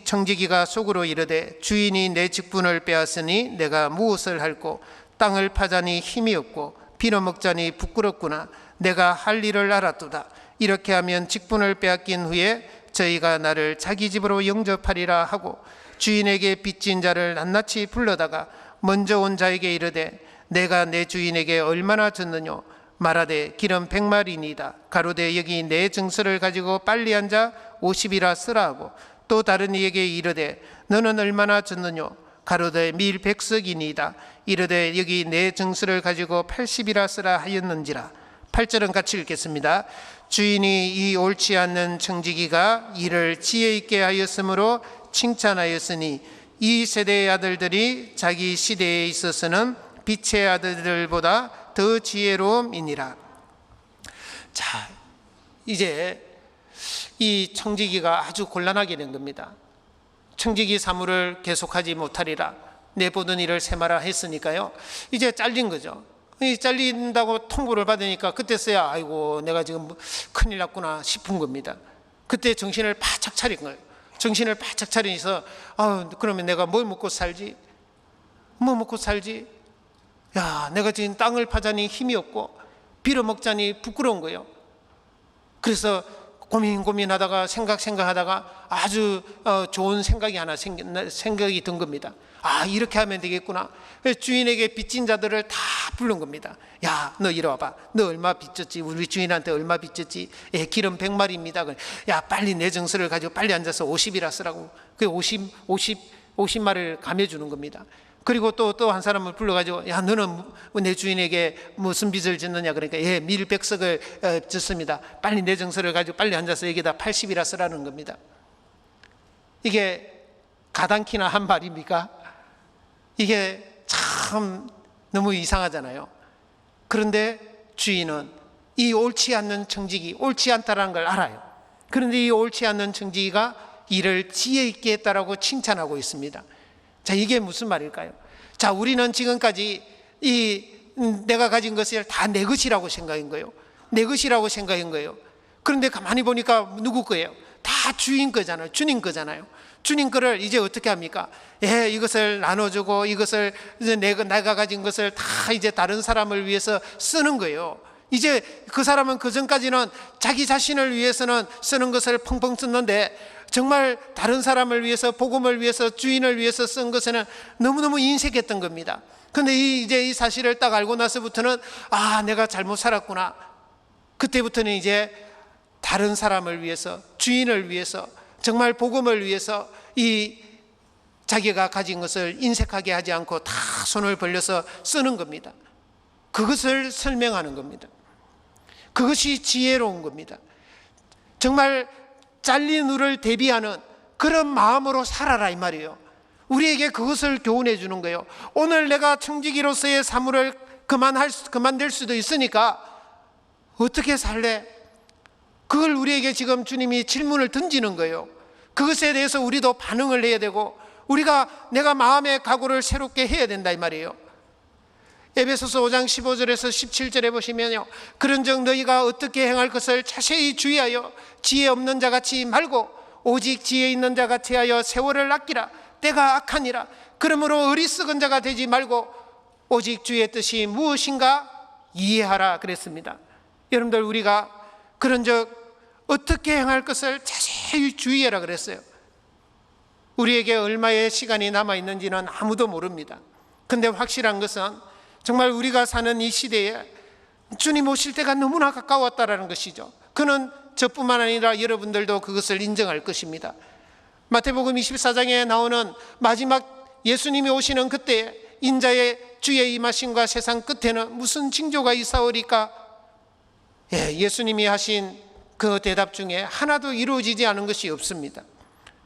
[SPEAKER 1] 청지기가 속으로 이르되 주인이 내 직분을 빼앗으니 내가 무엇을 할꼬? 땅을 파자니 힘이 없고 빌어먹자니 부끄럽구나. 내가 할 일을 알았도다. 이렇게 하면 직분을 빼앗긴 후에 저희가 나를 자기 집으로 영접하리라 하고 주인에게 빚진 자를 낱낱이 불러다가 먼저 온 자에게 이르되 내가 내 주인에게 얼마나 졌느뇨? 말하되 기름 100마리니이다. 가로되 여기 내 증서를 가지고 빨리 앉아 50이라 쓰라 하고 또 다른 이에게 이르되 너는 얼마나 졌느뇨? 가로되 밀 100석이니이다. 이르되 여기 내 증서를 가지고 80이라 쓰라 하였는지라. 8절은 같이 읽겠습니다. 주인이 이 옳지 않는 청지기가 이를 지혜 있게 하였으므로 칭찬하였으니 이 세대의 아들들이 자기 시대에 있어서는 빛의 아들들보다 더 지혜로움이니라. 자, 이제 이 청지기가 아주 곤란하게 된 겁니다. 청지기 사무를 계속하지 못하리라 내보던 일을 세마라 했으니까요, 이제 잘린 거죠. 이 잘린다고 통보를 받으니까 그때서야 아이고 내가 지금 큰일 났구나 싶은 겁니다. 그때 정신을 바짝 차린 거예요. 정신을 바짝 차리면서 그러면 내가 뭘 먹고 살지? 뭐 먹고 살지? 야, 내가 지금 땅을 파자니 힘이 없고 빌어먹자니 부끄러운 거예요. 그래서 고민하다가 생각하다가 아주 좋은 생각이 하나 생각이 든 겁니다. 아, 이렇게 하면 되겠구나. 주인에게 빚진 자들을 다 부른 겁니다. 야, 너 이리 와봐. 너 얼마 빚졌지? 우리 주인한테 얼마 빚졌지? 기름 100마리입니다. 야, 빨리 내 정서를 가지고 빨리 앉아서 50이라 쓰라고. 그 50마리를 감해주는 겁니다. 그리고 또 한 사람을 불러가지고, 야, 너는 내 주인에게 무슨 빚을 짓느냐? 그러니까, 밀백석을 짓습니다. 빨리 내 정서를 가지고 빨리 앉아서 여기다 80이라 쓰라는 겁니다. 이게 가당키나 한 말입니까? 이게 참 너무 이상하잖아요. 그런데 주인은 이 옳지 않는 청지기, 옳지 않다라는 걸 알아요. 그런데 이 옳지 않는 청지기가 이를 지혜 있게 했다라고 칭찬하고 있습니다. 자, 이게 무슨 말일까요? 자, 우리는 지금까지 내가 가진 것을 다 내 것이라고 생각한 거예요. 내 것이라고 생각한 거예요. 그런데 가만히 보니까 누구 거예요? 다 주인 거잖아요. 주님 거잖아요. 주님 거를 이제 어떻게 합니까? 이것을 나눠주고 이것을 이제 내가 가진 것을 다 이제 다른 사람을 위해서 쓰는 거예요. 이제 그 사람은 그 전까지는 자기 자신을 위해서는 쓰는 것을 펑펑 썼는데 정말 다른 사람을 위해서, 복음을 위해서, 주인을 위해서 쓴 것에는 너무너무 인색했던 겁니다. 그런데 이제 이 사실을 딱 알고 나서부터는 아, 내가 잘못 살았구나. 그때부터는 이제 다른 사람을 위해서, 주인을 위해서, 정말 복음을 위해서 이 자기가 가진 것을 인색하게 하지 않고 다 손을 벌려서 쓰는 겁니다. 그것을 설명하는 겁니다. 그것이 지혜로운 겁니다. 정말 잘린 우를 대비하는 그런 마음으로 살아라, 이 말이에요. 우리에게 그것을 교훈해 주는 거예요. 오늘 내가 청지기로서의 사물을 그만될 수도 있으니까 어떻게 살래? 그걸 우리에게 지금 주님이 질문을 던지는 거예요. 그것에 대해서 우리도 반응을 해야 되고 내가 마음의 각오를 새롭게 해야 된다, 이 말이에요. 에베소서 5장 15절에서 17절에 보시면요, 그런즉 너희가 어떻게 행할 것을 자세히 주의하여 지혜 없는 자같이 말고 오직 지혜 있는 자같이 하여 세월을 아끼라. 때가 악하니라. 그러므로 어리석은 자가 되지 말고 오직 주의 뜻이 무엇인가 이해하라 그랬습니다. 여러분들, 우리가 그런즉 어떻게 행할 것을 자세히 주의하라 그랬어요. 우리에게 얼마의 시간이 남아있는지는 아무도 모릅니다. 근데 확실한 것은 정말 우리가 사는 이 시대에 주님 오실 때가 너무나 가까웠다라는 것이죠. 그는 저뿐만 아니라 여러분들도 그것을 인정할 것입니다. 마태복음 24장에 나오는 마지막 예수님이 오시는 그때 인자의 주의 임하심과 세상 끝에는 무슨 징조가 있사오리까? 예수님이 하신 그 대답 중에 하나도 이루어지지 않은 것이 없습니다.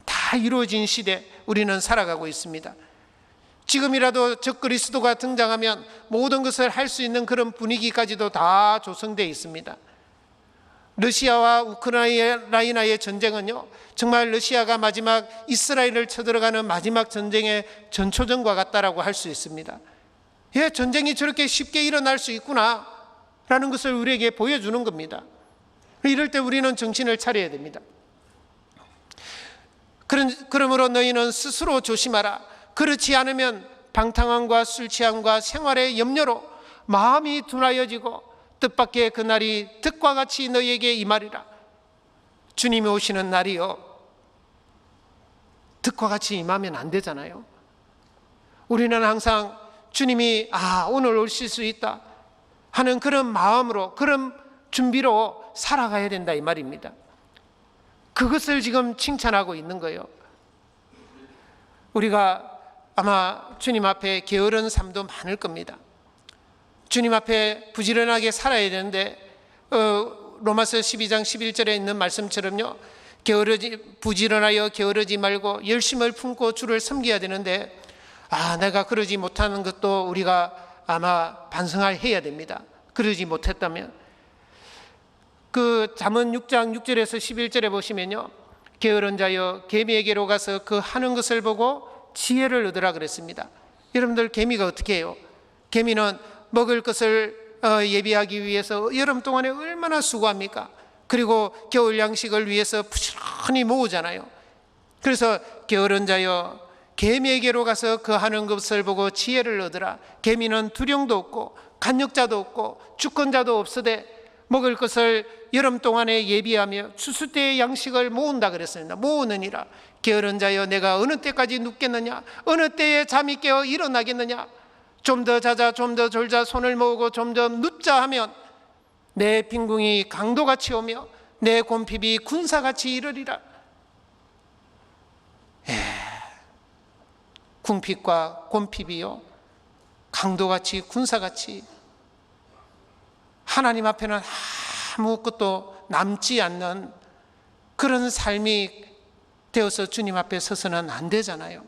[SPEAKER 1] 다 이루어진 시대 우리는 살아가고 있습니다. 지금이라도 적그리스도가 등장하면 모든 것을 할 수 있는 그런 분위기까지도 다 조성되어 있습니다. 러시아와 우크라이나의 전쟁은요, 정말 러시아가 마지막 이스라엘을 쳐들어가는 마지막 전쟁의 전초전과 같다라고 할 수 있습니다. 전쟁이 저렇게 쉽게 일어날 수 있구나 라는 것을 우리에게 보여주는 겁니다. 이럴 때 우리는 정신을 차려야 됩니다. 그러므로 너희는 스스로 조심하라. 그렇지 않으면 방탕함과 술 취함과 생활의 염려로 마음이 둔하여지고 뜻밖의 그날이 득과 같이 너희에게 임하리라. 주님이 오시는 날이요, 득과 같이 임하면 안 되잖아요. 우리는 항상 주님이 오늘 오실 수 있다 하는 그런 마음으로, 그런 준비로 살아가야 된다, 이 말입니다. 그것을 지금 칭찬하고 있는 거예요. 우리가 아마 주님 앞에 게으른 삶도 많을 겁니다. 주님 앞에 부지런하게 살아야 되는데 로마서 12장 11절에 있는 말씀처럼요, 부지런하여 게으르지 말고 열심을 품고 주를 섬겨야 되는데 내가 그러지 못하는 것도 우리가 아마 반성해야 됩니다. 그러지 못했다면 그 잠언 6장 6절에서 11절에 보시면요, 게으른 자여 개미에게로 가서 그 하는 것을 보고 지혜를 얻으라 그랬습니다. 여러분들, 개미가 어떻게 해요? 개미는 먹을 것을 예비하기 위해서 여름 동안에 얼마나 수고합니까? 그리고 겨울 양식을 위해서 부지런히 모으잖아요. 그래서 게으른 자여 개미에게로 가서 그 하는 것을 보고 지혜를 얻으라. 개미는 두령도 없고 간역자도 없고 주권자도 없으되 먹을 것을 여름 동안에 예비하며 추수 때의 양식을 모은다 그랬습니다. 모으느니라. 게으른 자여 내가 어느 때까지 눕겠느냐? 어느 때에 잠이 깨어 일어나겠느냐? 좀 더 자자, 좀 더 졸자, 손을 모으고 좀 더 눕자 하면 내 빈궁이 강도같이 오며 내 곰핍이 군사같이 이르리라. 궁핍과 곰핍이요, 강도같이 군사같이 하나님 앞에는 아무것도 남지 않는 그런 삶이 되어서 주님 앞에 서서는 안 되잖아요.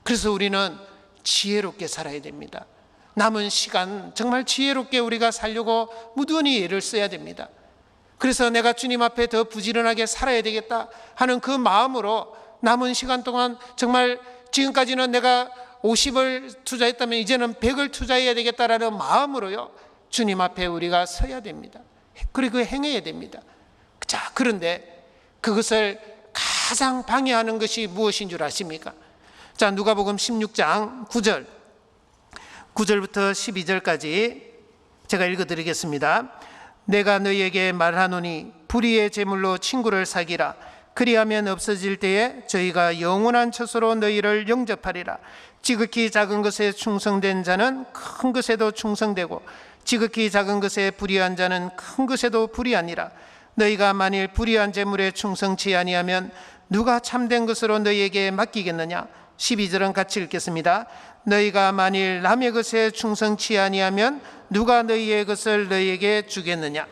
[SPEAKER 1] 그래서 우리는 지혜롭게 살아야 됩니다. 남은 시간 정말 지혜롭게 우리가 살려고 무던히 애를 써야 됩니다. 그래서 내가 주님 앞에 더 부지런하게 살아야 되겠다 하는 그 마음으로 남은 시간 동안 정말 지금까지는 내가 50을 투자했다면 이제는 100을 투자해야 되겠다라는 마음으로요, 주님 앞에 우리가 서야 됩니다. 그리고 행해야 됩니다. 자, 그런데 그것을 가장 방해하는 것이 무엇인 줄 아십니까? 자, 누가복음 16장 9절부터 12절까지 제가 읽어드리겠습니다. 내가 너희에게 말하노니 불의의 제물로 친구를 사귀라. 그리하면 없어질 때에 저희가 영원한 처소로 너희를 영접하리라. 지극히 작은 것에 충성된 자는 큰 것에도 충성되고 지극히 작은 것에 불의한 자는 큰 것에도 불의하니라. 너희가 만일 불의한 제물에 충성치 아니하면 누가 참된 것으로 너희에게 맡기겠느냐? 12절은 같이 읽겠습니다. 너희가 만일 남의 것에 충성치 아니하면 누가 너희의 것을 너희에게 주겠느냐?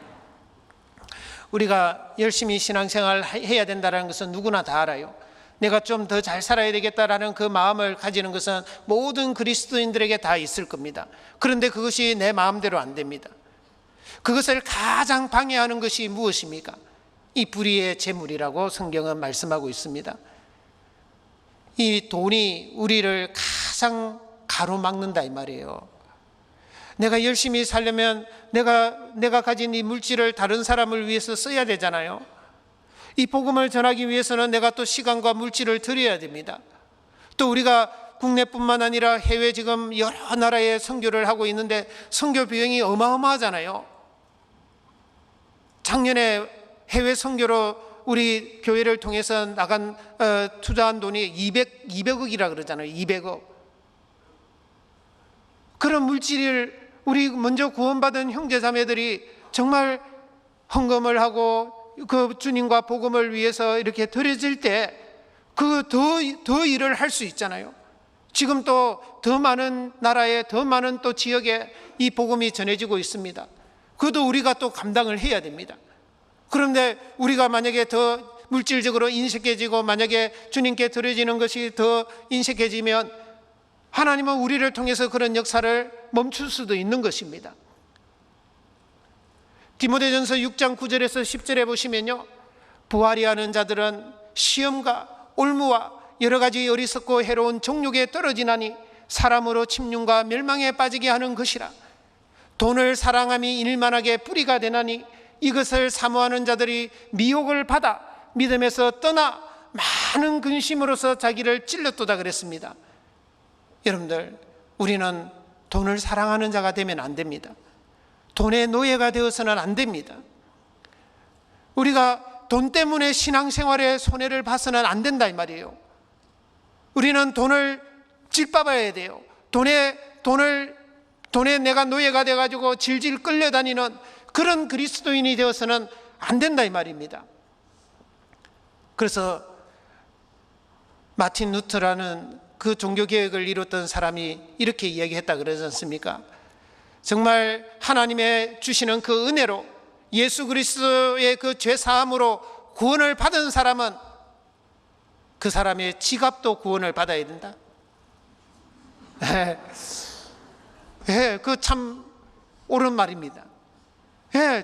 [SPEAKER 1] 우리가 열심히 신앙생활 해야 된다는 것은 누구나 다 알아요. 내가 좀 더 잘 살아야 되겠다라는 그 마음을 가지는 것은 모든 그리스도인들에게 다 있을 겁니다. 그런데 그것이 내 마음대로 안 됩니다. 그것을 가장 방해하는 것이 무엇입니까? 이 불의의 재물이라고 성경은 말씀하고 있습니다. 이 돈이 우리를 가장 가로막는다 이 말이에요. 내가 열심히 살려면 내가 가진 이 물질을 다른 사람을 위해서 써야 되잖아요. 이 복음을 전하기 위해서는 내가 또 시간과 물질을 들여야 됩니다. 또 우리가 국내뿐만 아니라 해외 지금 여러 나라에 선교를 하고 있는데 선교 비용이 어마어마하잖아요. 작년에 해외 선교로 우리 교회를 통해서 나간 투자한 돈이 200억이라 그러잖아요. 200억. 그런 물질을 우리 먼저 구원받은 형제자매들이 정말 헌금을 하고 그 주님과 복음을 위해서 이렇게 드려질 때 그 더 일을 할 수 있잖아요. 지금 또 더 많은 나라에 더 많은 또 지역에 이 복음이 전해지고 있습니다. 그것도 우리가 또 감당을 해야 됩니다. 그런데 우리가 만약에 더 물질적으로 인색해지고 만약에 주님께 드려지는 것이 더 인색해지면 하나님은 우리를 통해서 그런 역사를 멈출 수도 있는 것입니다. 디모데전서 6장 9절에서 10절에 보시면요, 부활이 하는 자들은 시험과 올무와 여러 가지 어리석고 해로운 정욕에 떨어지나니 사람으로 침륜과 멸망에 빠지게 하는 것이라. 돈을 사랑함이 일만하게 뿌리가 되나니 이것을 사모하는 자들이 미혹을 받아 믿음에서 떠나 많은 근심으로서 자기를 찔렀도다 그랬습니다. 여러분들, 우리는 돈을 사랑하는 자가 되면 안 됩니다. 돈의 노예가 되어서는 안 됩니다. 우리가 돈 때문에 신앙생활에 손해를 봐서는 안 된다 이 말이에요. 우리는 돈을 짓밟아야 돼요. 돈에 내가 노예가 돼가지고 질질 끌려다니는 그런 그리스도인이 되어서는 안 된다 이 말입니다. 그래서 마틴 루터라는 그 종교개혁을 이뤘던 사람이 이렇게 이야기했다 그러지 않습니까? 정말 하나님의 주시는 그 은혜로 예수 그리스도의 그 죄사함으로 구원을 받은 사람은 그 사람의 지갑도 구원을 받아야 된다. 그 참 옳은 말입니다.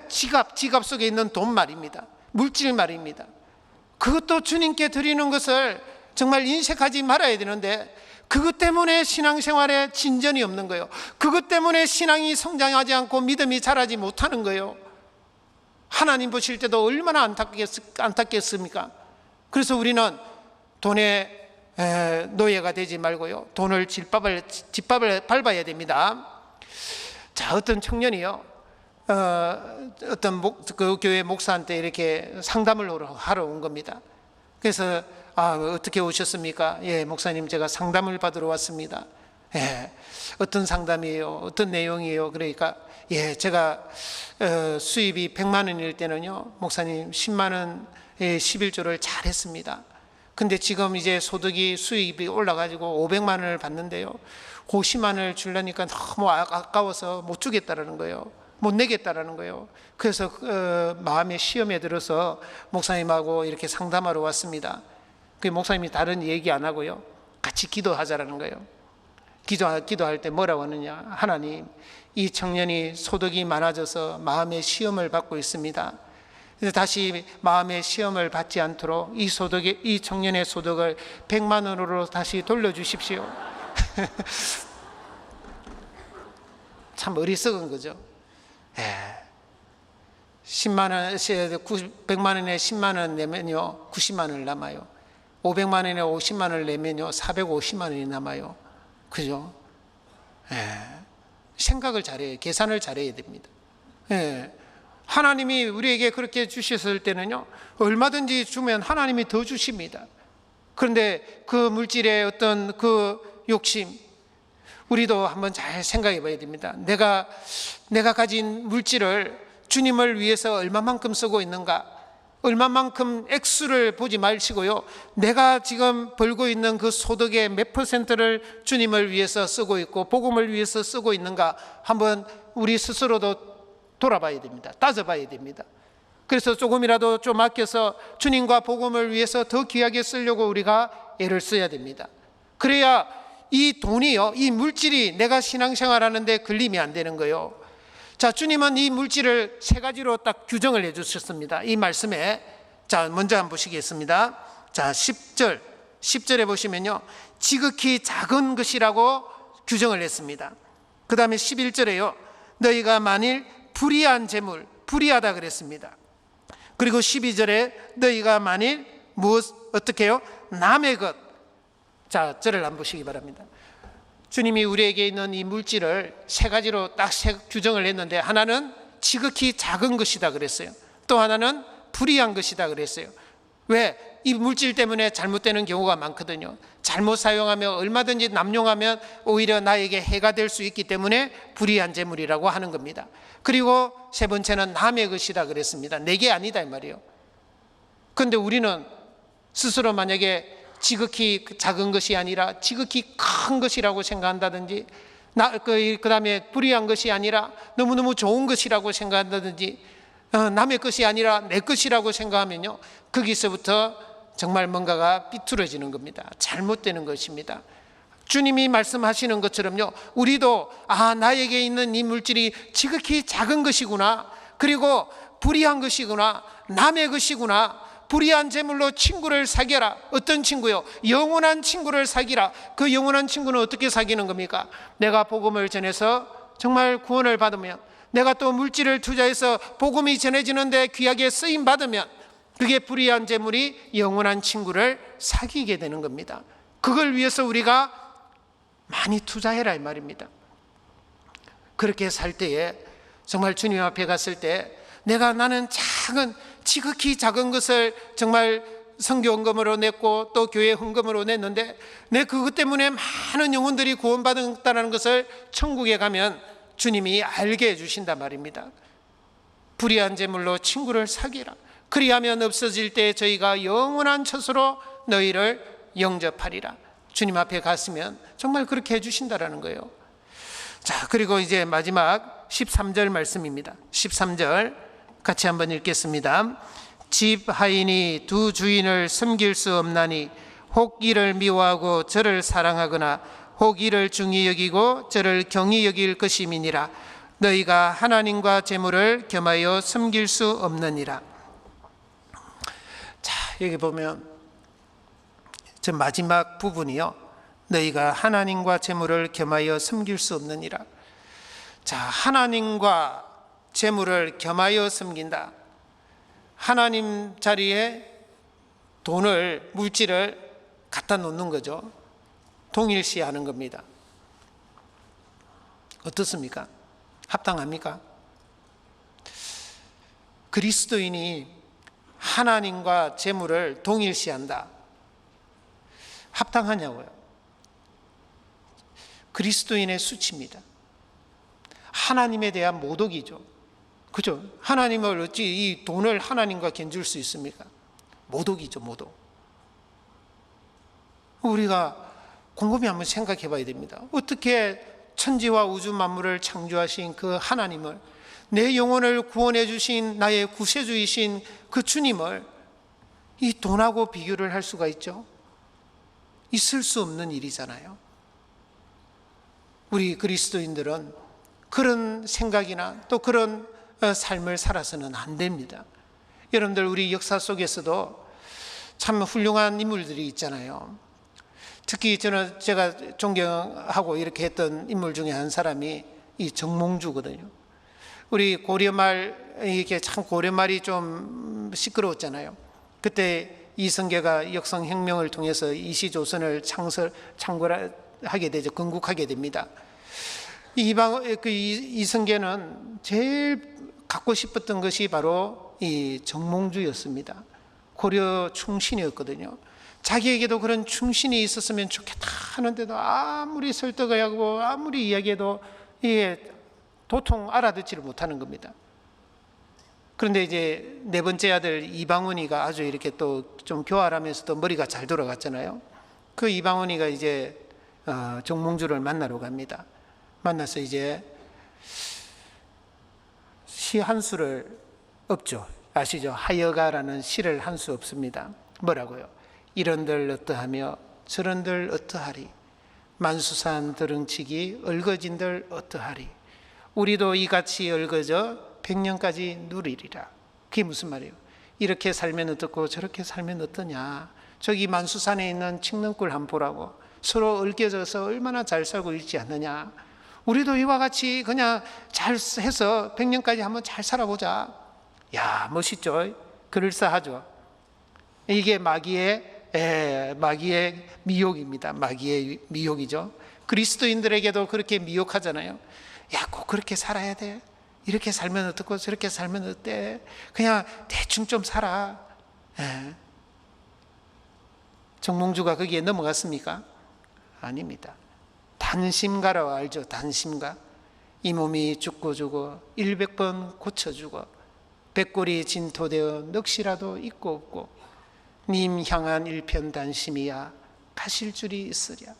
[SPEAKER 1] 지갑 속에 있는 돈 말입니다. 물질 말입니다. 그것도 주님께 드리는 것을 정말 인색하지 말아야 되는데 그것 때문에 신앙생활에 진전이 없는 거예요. 그것 때문에 신앙이 성장하지 않고 믿음이 자라지 못하는 거예요. 하나님 보실 때도 얼마나 안타깝겠습니까? 그래서 우리는 돈의 노예가 되지 말고요, 돈을 짓밟을 밟아야 됩니다. 자, 어떤 청년이요, 어떤 그 교회 목사한테 이렇게 상담을 하러 온 겁니다. 그래서 어떻게 오셨습니까? 예, 목사님 제가 상담을 받으러 왔습니다. 예, 어떤 상담이에요? 어떤 내용이에요? 그러니까 예, 제가 수입이 100만 원일 때는요, 목사님 10만 원의 11조를 잘 했습니다. 근데 지금 이제 수입이 올라가지고 500만 원을 받는데요, 50만 원을 주려니까 너무 아까워서 못 주겠다라는 거예요. 못 내겠다라는 거예요. 그래서 마음의 시험에 들어서 목사님하고 이렇게 상담하러 왔습니다. 그 목사님이 다른 얘기 안 하고요, 같이 기도하자라는 거예요. 기도할 때 뭐라고 하느냐, 하나님, 이 청년이 소득이 많아져서 마음의 시험을 받고 있습니다. 그래서 다시 마음의 시험을 받지 않도록 이 청년의 소득을 100만 원으로 다시 돌려주십시오. 참 어리석은 거죠. 100만 원에 10만 원 내면요 90만 원을 남아요. 500만 원에 50만 원을 내면요 450만 원이 남아요. 그죠? 생각을 잘해요. 계산을 잘해야 됩니다. 하나님이 우리에게 그렇게 주셨을 때는요, 얼마든지 주면 하나님이 더 주십니다. 그런데 그 물질의 어떤 그 욕심, 우리도 한번 잘 생각해 봐야 됩니다. 내가 가진 물질을 주님을 위해서 얼마만큼 쓰고 있는가, 얼마만큼 액수를 보지 마시고요, 내가 지금 벌고 있는 그 소득의 몇 퍼센트를 주님을 위해서 쓰고 있고 복음을 위해서 쓰고 있는가 한번 우리 스스로도 돌아봐야 됩니다. 따져봐야 됩니다. 그래서 조금이라도 좀 아껴서 주님과 복음을 위해서 더 귀하게 쓰려고 우리가 애를 써야 됩니다. 그래야 이 돈이요, 이 물질이 내가 신앙생활하는데 걸림이 안 되는 거예요. 자, 주님은 이 물질을 세 가지로 딱 규정을 해 주셨습니다. 이 말씀에. 자, 먼저 한번 보시겠습니다. 자, 10절에 보시면요, 지극히 작은 것이라고 규정을 했습니다. 그 다음에 11절에요, 너희가 만일 불의한 재물, 불의하다 그랬습니다. 그리고 12절에 너희가 만일 어떻게 해요? 남의 것. 자, 저를 한번 보시기 바랍니다. 주님이 우리에게 있는 이 물질을 세 가지로 딱 규정을 했는데, 하나는 지극히 작은 것이다 그랬어요. 또 하나는 불의한 것이다 그랬어요. 왜? 이 물질 때문에 잘못되는 경우가 많거든요. 잘못 사용하면, 얼마든지 남용하면 오히려 나에게 해가 될 수 있기 때문에 불의한 재물이라고 하는 겁니다. 그리고 세 번째는 남의 것이다 그랬습니다. 내게 아니다 이 말이에요. 그런데 우리는 스스로 만약에 지극히 작은 것이 아니라 지극히 큰 것이라고 생각한다든지, 그 다음에 불의한 것이 아니라 너무너무 좋은 것이라고 생각한다든지, 남의 것이 아니라 내 것이라고 생각하면요, 거기서부터 정말 뭔가가 삐뚤어지는 겁니다. 잘못되는 것입니다. 주님이 말씀하시는 것처럼요, 우리도 나에게 있는 이 물질이 지극히 작은 것이구나, 그리고 불의한 것이구나, 남의 것이구나, 불의한 재물로 친구를 사귀라. 어떤 친구요? 영원한 친구를 사귀라. 그 영원한 친구는 어떻게 사귀는 겁니까? 내가 복음을 전해서 정말 구원을 받으면, 내가 또 물질을 투자해서 복음이 전해지는데 귀하게 쓰임 받으면, 그게 불의한 재물이 영원한 친구를 사귀게 되는 겁니다. 그걸 위해서 우리가 많이 투자해라 이 말입니다. 그렇게 살 때에 정말 주님 앞에 갔을 때, 나는 지극히 작은 것을 정말 선교 헌금으로 냈고 또 교회 헌금으로 냈는데, 내 그것 때문에 많은 영혼들이 구원받았다는 것을 천국에 가면 주님이 알게 해주신단 말입니다. 불의한 재물로 친구를 사귀라. 그리하면 없어질 때 저희가 영원한 처소로 너희를 영접하리라. 주님 앞에 갔으면 정말 그렇게 해주신다라는 거예요. 자, 그리고 이제 마지막 13절 말씀입니다. 13절 같이 한번 읽겠습니다. 집 하인이 두 주인을 섬길 수 없나니, 혹 이를 미워하고 저를 사랑하거나 혹 이를 중히 여기고 저를 경히 여길 것임이니라. 너희가 하나님과 재물을 겸하여 섬길 수 없느니라. 자, 여기 보면 저 마지막 부분이요, 너희가 하나님과 재물을 겸하여 섬길 수 없느니라. 자, 하나님과 재물을 겸하여 섬긴다. 하나님 자리에 돈을, 물질을 갖다 놓는 거죠. 동일시하는 겁니다. 어떻습니까? 합당합니까? 그리스도인이 하나님과 재물을 동일시한다. 합당하냐고요? 그리스도인의 수치입니다. 하나님에 대한 모독이죠. 그죠? 하나님을 어찌 이 돈을 하나님과 견줄 수 있습니까? 모독이죠, 모독. 우리가 곰곰이 한번 생각해 봐야 됩니다. 어떻게 천지와 우주 만물을 창조하신 그 하나님을, 내 영혼을 구원해 주신 나의 구세주이신 그 주님을 이 돈하고 비교를 할 수가 있죠? 있을 수 없는 일이잖아요. 우리 그리스도인들은 그런 생각이나 또 그런 삶을 살아서는 안 됩니다. 여러분들, 우리 역사 속에서도 참 훌륭한 인물들이 있잖아요. 특히 제가 존경하고 이렇게 했던 인물 중에 한 사람이 이 정몽주거든요. 우리 고려말, 이게 참 고려말이 좀 시끄러웠잖아요. 그때 이성계가 역성혁명을 통해서 이시조선을 창궐하게 되죠. 건국하게 됩니다. 이성계는 제일 갖고 싶었던 것이 바로 이 정몽주였습니다. 고려 충신이었거든요. 자기에게도 그런 충신이 있었으면 좋겠다 하는데도 아무리 설득을 하고 아무리 이야기해도 이게 도통 알아듣지를 못하는 겁니다. 그런데 이제 네 번째 아들 이방원이가 아주 이렇게 또 좀 교활하면서도 머리가 잘 돌아갔잖아요. 그 이방원이가 이제 정몽주를 만나러 갑니다. 만나서 이제 시 한 수를 엎죠. 아시죠? 하여가라는 시를 한 수 엎습니다. 뭐라고요? 이런들 어떠하며 저런들 어떠하리, 만수산 드릉치기 얽어진들 어떠하리, 우리도 이같이 얽어져 100년까지 누리리라. 그게 무슨 말이에요? 이렇게 살면 어떻고 저렇게 살면 어떠냐. 저기 만수산에 있는 칡능굴 한번 보라고. 서로 얽혀져서 얼마나 잘 살고 있지 않느냐. 우리도 이와 같이 그냥 잘 해서 100년까지 한번 잘 살아보자. 야, 멋있죠? 그럴싸하죠? 이게 마귀의 미혹입니다. 마귀의 미혹이죠. 그리스도인들에게도 그렇게 미혹하잖아요. 야, 꼭 그렇게 살아야 돼. 이렇게 살면 어떻고 저렇게 살면 어때? 그냥 대충 좀 살아. 정몽주가 거기에 넘어갔습니까? 아닙니다. 단심가라고 알죠? 단심가. 이 몸이 죽고 죽어 100번 고쳐 죽어 백골이 진토되어 넋이라도 있고 없고 님 향한 일편단심이야 가실 줄이 있으랴. 야,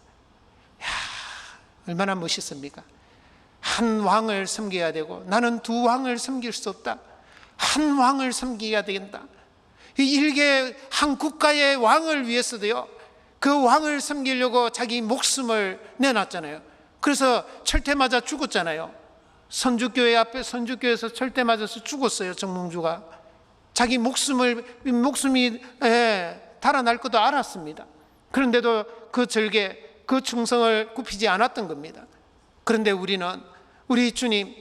[SPEAKER 1] 얼마나 멋있습니까? 한 왕을 섬겨야 되고 나는 두 왕을 섬길 수 없다. 한 왕을 섬겨야 된다. 이 일개 한 국가의 왕을 위해서도요, 그 왕을 섬기려고 자기 목숨을 내놨잖아요. 그래서 철퇴 맞아 죽었잖아요. 선주교회 앞에, 선주교회에서 철퇴 맞아서 죽었어요. 정몽주가 자기 목숨이 달아날 것도 알았습니다. 그런데도 그 절개, 그 충성을 굽히지 않았던 겁니다. 그런데 우리는 우리 주님,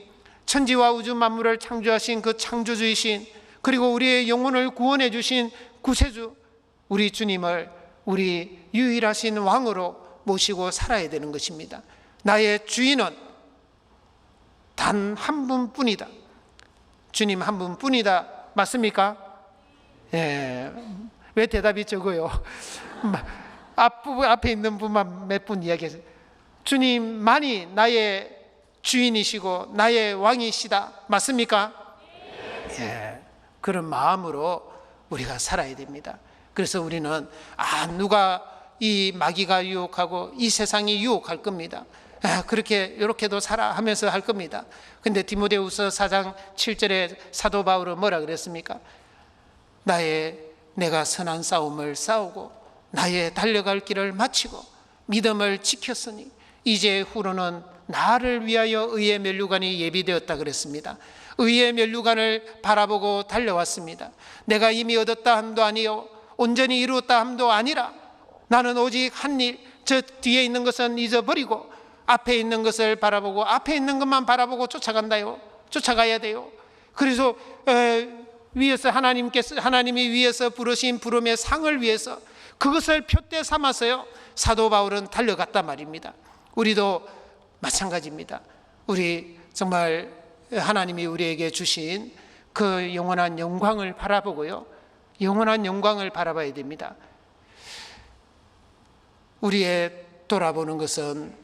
[SPEAKER 1] 천지와 우주 만물을 창조하신 그 창조주이신, 그리고 우리의 영혼을 구원해 주신 구세주, 우리 주님을 우리 유일하신 왕으로 모시고 살아야 되는 것입니다. 나의 주인은 단 한 분뿐이다. 주님 한 분뿐이다. 맞습니까? 예. 왜 대답이 적어요? 앞에 있는 분만 몇 분 이야기해서, 주님만이 나의 주인이시고 나의 왕이시다. 맞습니까? 예. 그런 마음으로 우리가 살아야 됩니다. 그래서 우리는 누가 이 마귀가 유혹하고 이 세상이 유혹할 겁니다. 그렇게 이렇게도 살아 하면서 할 겁니다. 근데 디모데후서 4장 7절에 사도 바울은 뭐라 그랬습니까? 내가 선한 싸움을 싸우고 나의 달려갈 길을 마치고 믿음을 지켰으니 이제 후로는 나를 위하여 의의 면류관이 예비되었다 그랬습니다. 의의 면류관을 바라보고 달려왔습니다. 내가 이미 얻었다 함도 아니요 온전히 이루었다 함도 아니라 나는 오직 한 일, 저 뒤에 있는 것은 잊어버리고 앞에 있는 것을 바라보고 앞에 있는 것만 바라보고 쫓아가야 돼요. 그래서 위에서 하나님이 위에서 부르신 부름의 상을 위해서 그것을 표대 삼아서요, 사도 바울은 달려갔단 말입니다. 우리도 마찬가지입니다. 우리 정말 하나님이 우리에게 주신 그 영원한 영광을 바라보고요. 영원한 영광을 바라봐야 됩니다. 우리의 돌아보는 것은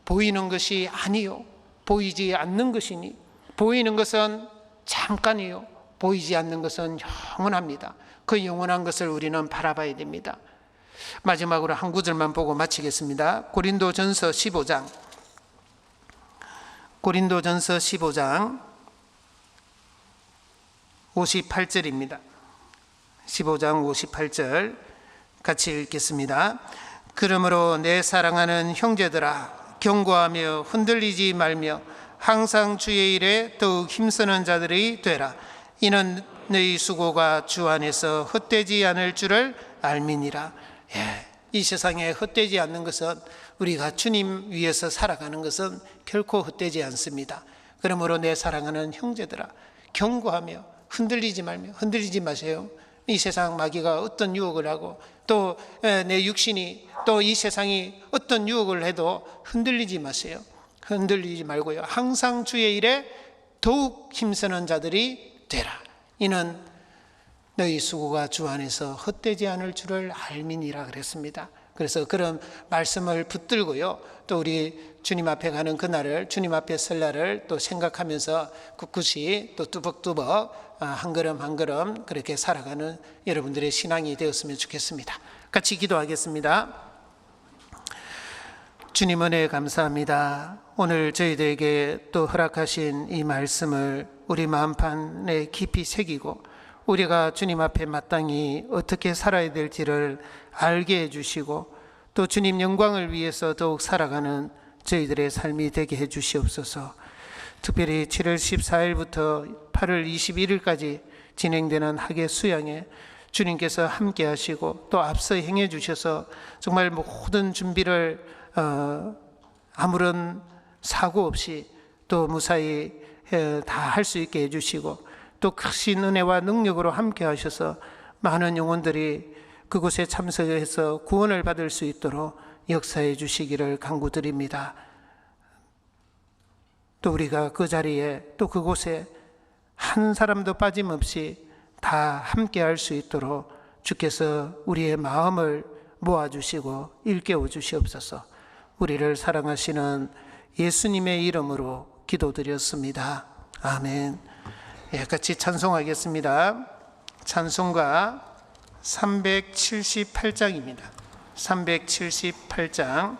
[SPEAKER 1] 보이는 것이 아니요 보이지 않는 것이니, 보이는 것은 잠깐이요 보이지 않는 것은 영원합니다. 그 영원한 것을 우리는 바라봐야 됩니다. 마지막으로 한 구절만 보고 마치겠습니다. 고린도전서 15장 58절입니다. 15장 58절 같이 읽겠습니다. 그러므로 내 사랑하는 형제들아, 경고하며 흔들리지 말며 항상 주의 일에 더욱 힘쓰는 자들이 되라. 이는 너희 수고가 주 안에서 헛되지 않을 줄을 알미니라. 이 세상에 헛되지 않는 것은, 우리가 주님 위해서 살아가는 것은 결코 헛되지 않습니다. 그러므로 내 사랑하는 형제들아, 경고하며 흔들리지 말며, 흔들리지 마세요. 이 세상 마귀가 어떤 유혹을 하고 또 내 육신이 또 이 세상이 어떤 유혹을 해도 흔들리지 마세요. 흔들리지 말고요, 항상 주의 일에 더욱 힘쓰는 자들이 되라. 이는 너희 수고가 주 안에서 헛되지 않을 줄을 알미니라 그랬습니다. 그래서 그런 말씀을 붙들고요, 또 우리 주님 앞에 가는 그날을, 주님 앞에 설 날을 또 생각하면서 꿋꿋이 또 뚜벅뚜벅 한 걸음 한 걸음 그렇게 살아가는 여러분들의 신앙이 되었으면 좋겠습니다. 같이 기도하겠습니다. 주님 은혜 감사합니다. 오늘 저희들에게 또 허락하신 이 말씀을 우리 마음판에 깊이 새기고, 우리가 주님 앞에 마땅히 어떻게 살아야 될지를 알게 해주시고, 또 주님 영광을 위해서 더욱 살아가는 저희들의 삶이 되게 해주시옵소서. 특별히 7월 14일부터 8월 21일까지 진행되는 학예 수양에 주님께서 함께 하시고 또 앞서 행해 주셔서 정말 모든 준비를 아무런 사고 없이 또 무사히 다 할 수 있게 해주시고, 또 크신 은혜와 능력으로 함께 하셔서 많은 영혼들이 그곳에 참석해서 구원을 받을 수 있도록 역사해 주시기를 간구드립니다. 또 우리가 그 자리에 또 그곳에 한 사람도 빠짐없이 다 함께 할 수 있도록 주께서 우리의 마음을 모아주시고 일깨워 주시옵소서. 우리를 사랑하시는 예수님의 이름으로 기도드렸습니다. 아멘. 같이 찬송하겠습니다. 찬송가 378장입니다. 378장